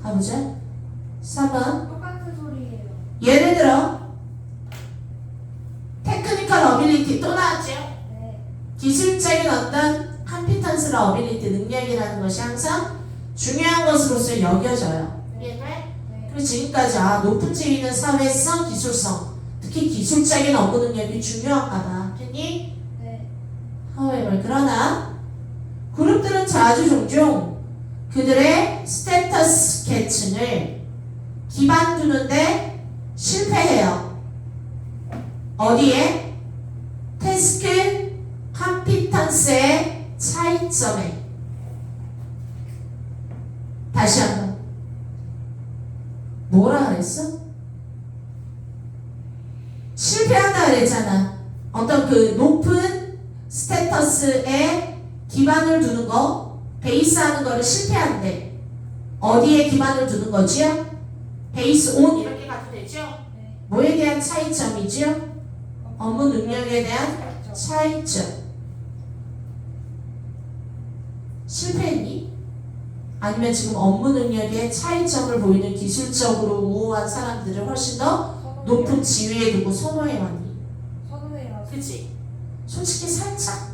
가보자. 4번 똑같은 소리예요. 예를 들어 테크니컬 어빌리티 또 나왔죠. 네. 기술적인 어떤 컴피턴스나 어빌리티 능력이라는 것이 항상 중요한 것으로서 여겨져요. 이해돼? 네. 그리고 지금까지 높은 지위는 사회성, 기술성 특히 기술적인 업무 능력이 중요한가 봐. 됐니? 네. however 그러나 그룹들은 자주 종종 그들의 스테터스 계층을 기반 두는데 실패해요. 어디에? 태스크 컴피턴스의 차이점에. 다시 한번 뭐라 그랬어? 실패한다 그랬잖아. 어떤 그 높은 스테터스에 기반을 두는 거 베이스하는 거를 실패한대. 어디에 기반을 두는 거지요? 베이스 온 이렇게 가도 되죠? 네. 뭐에 대한 차이점이지요? 업무 능력에 대한 차이점. 실패했니? 아니면 지금 업무 능력에 차이점을 보이는 기술적으로 우호한 사람들을 훨씬 더 높은 지위에 두고 선호해왔니? 선호해요. 그치? 솔직히 살짝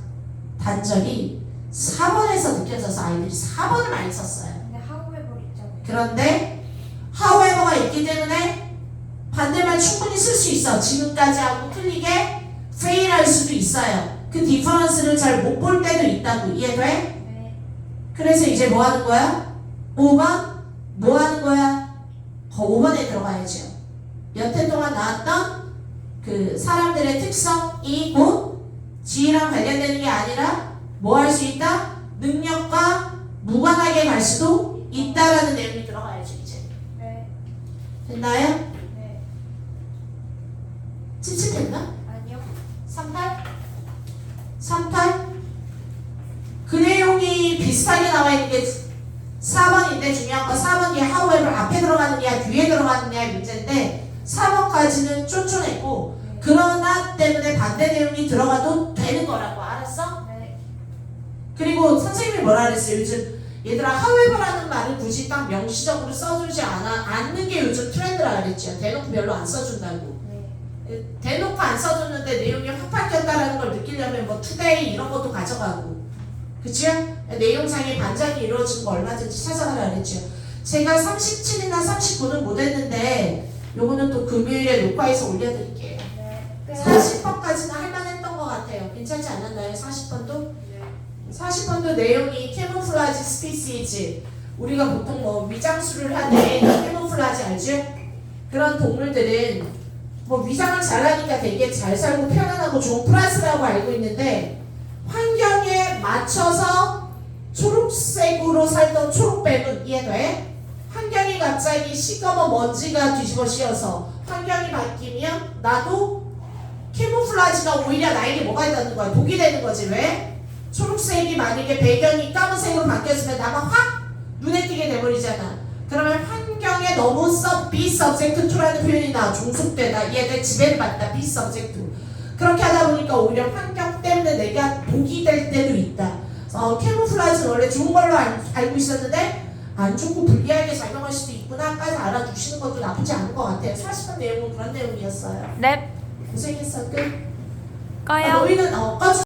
단절이 4번에서 느껴져서 아이들이 4번을 많이 썼어요. 근데 하우에버 있잖아요. 그런데 however가 있기 때문에 반대말 충분히 쓸 수 있어. 지금까지 하고 틀리게 fail할 수도 있어요. 그 디퍼런스를 잘 못 볼 때도 있다고. 이해돼? 네. 그래서 이제 뭐 하는 거야? 5번? 뭐 하는 거야? 5번에 들어가야죠. 여태 동안 나왔던 그 사람들의 특성이 곧 지위랑 관련되는 게 아니라 뭐 할 수 있다? 능력과 무관하게 갈 수도 있다라는 내용이 들어가야죠 이제. 네. 됐나요? 네. 찝찝했나? 아니요. 38? 38? 그 내용이 비슷하게 나와 있는 게 4번인데 중요한 건 4번 뒤에 however 앞에 들어가느냐 뒤에 들어가느냐의 문제인데 4번까지는 쫀쫀했고 네. 그러나 때문에 반대 내용이 들어가도 되는 거라고. 알았어? 네. 그리고 선생님이 뭐라 그랬어요? 요즘 얘들아 however라는 말을 굳이 딱 명시적으로 써주지 않는 게 요즘 트렌드라 그랬죠. 대놓고 별로 안 써준다고. 네. 대놓고 안 써줬는데 내용이 확 바뀌었다라는 걸 느끼려면 뭐 투데이 이런 것도 가져가고 그쵸? 내용상의 반전이 이루어지는 거 얼마든지 찾아가라 그랬죠. 제가 37이나 39는 못했는데 요거는 또 금요일에 녹화해서 올려드릴게요. 네. 40번까지는 할만했던 것 같아요. 괜찮지 않았나요? 40번도? 40번도 내용이 캐모플라지 스피시즈 우리가 보통 뭐 위장술을 하는 캐모플라지 알죠? 그런 동물들은 뭐 위장을 잘하니까 되게 잘 살고 편안하고 좋은 플러스라고 알고 있는데 환경에 맞춰서 초록색으로 살던 초록뱀은 이해돼? 환경이 갑자기 시꺼먼 먼지가 뒤집어 씌어서 환경이 바뀌면 나도 캐모플라지가 오히려 나에게 뭐가 되는 거야? 독이 되는 거지. 왜? 초록색이 만약에 배경이 까만색으로 바뀌었으면 나만 확 눈에 띄게 돼버리잖아. 그러면 환경에 너무 be subject to라는 표현이 나와. 종속되다. 얘들 지배를 받다. be subject to. 그렇게 하다 보니까 오히려 환경 때문에 내가 독이 될 때도 있다. 캐모플라즈는 원래 좋은 걸로 알고 있었는데 안 좋고 불리하게 작용할 수도 있구나까지 알아두시는 것도 나쁘지 않은 것 같아요. 사실은 내용은 그런 내용이었어요. 네. 고생했어. 끝. 꺼요. 너희는 꺼주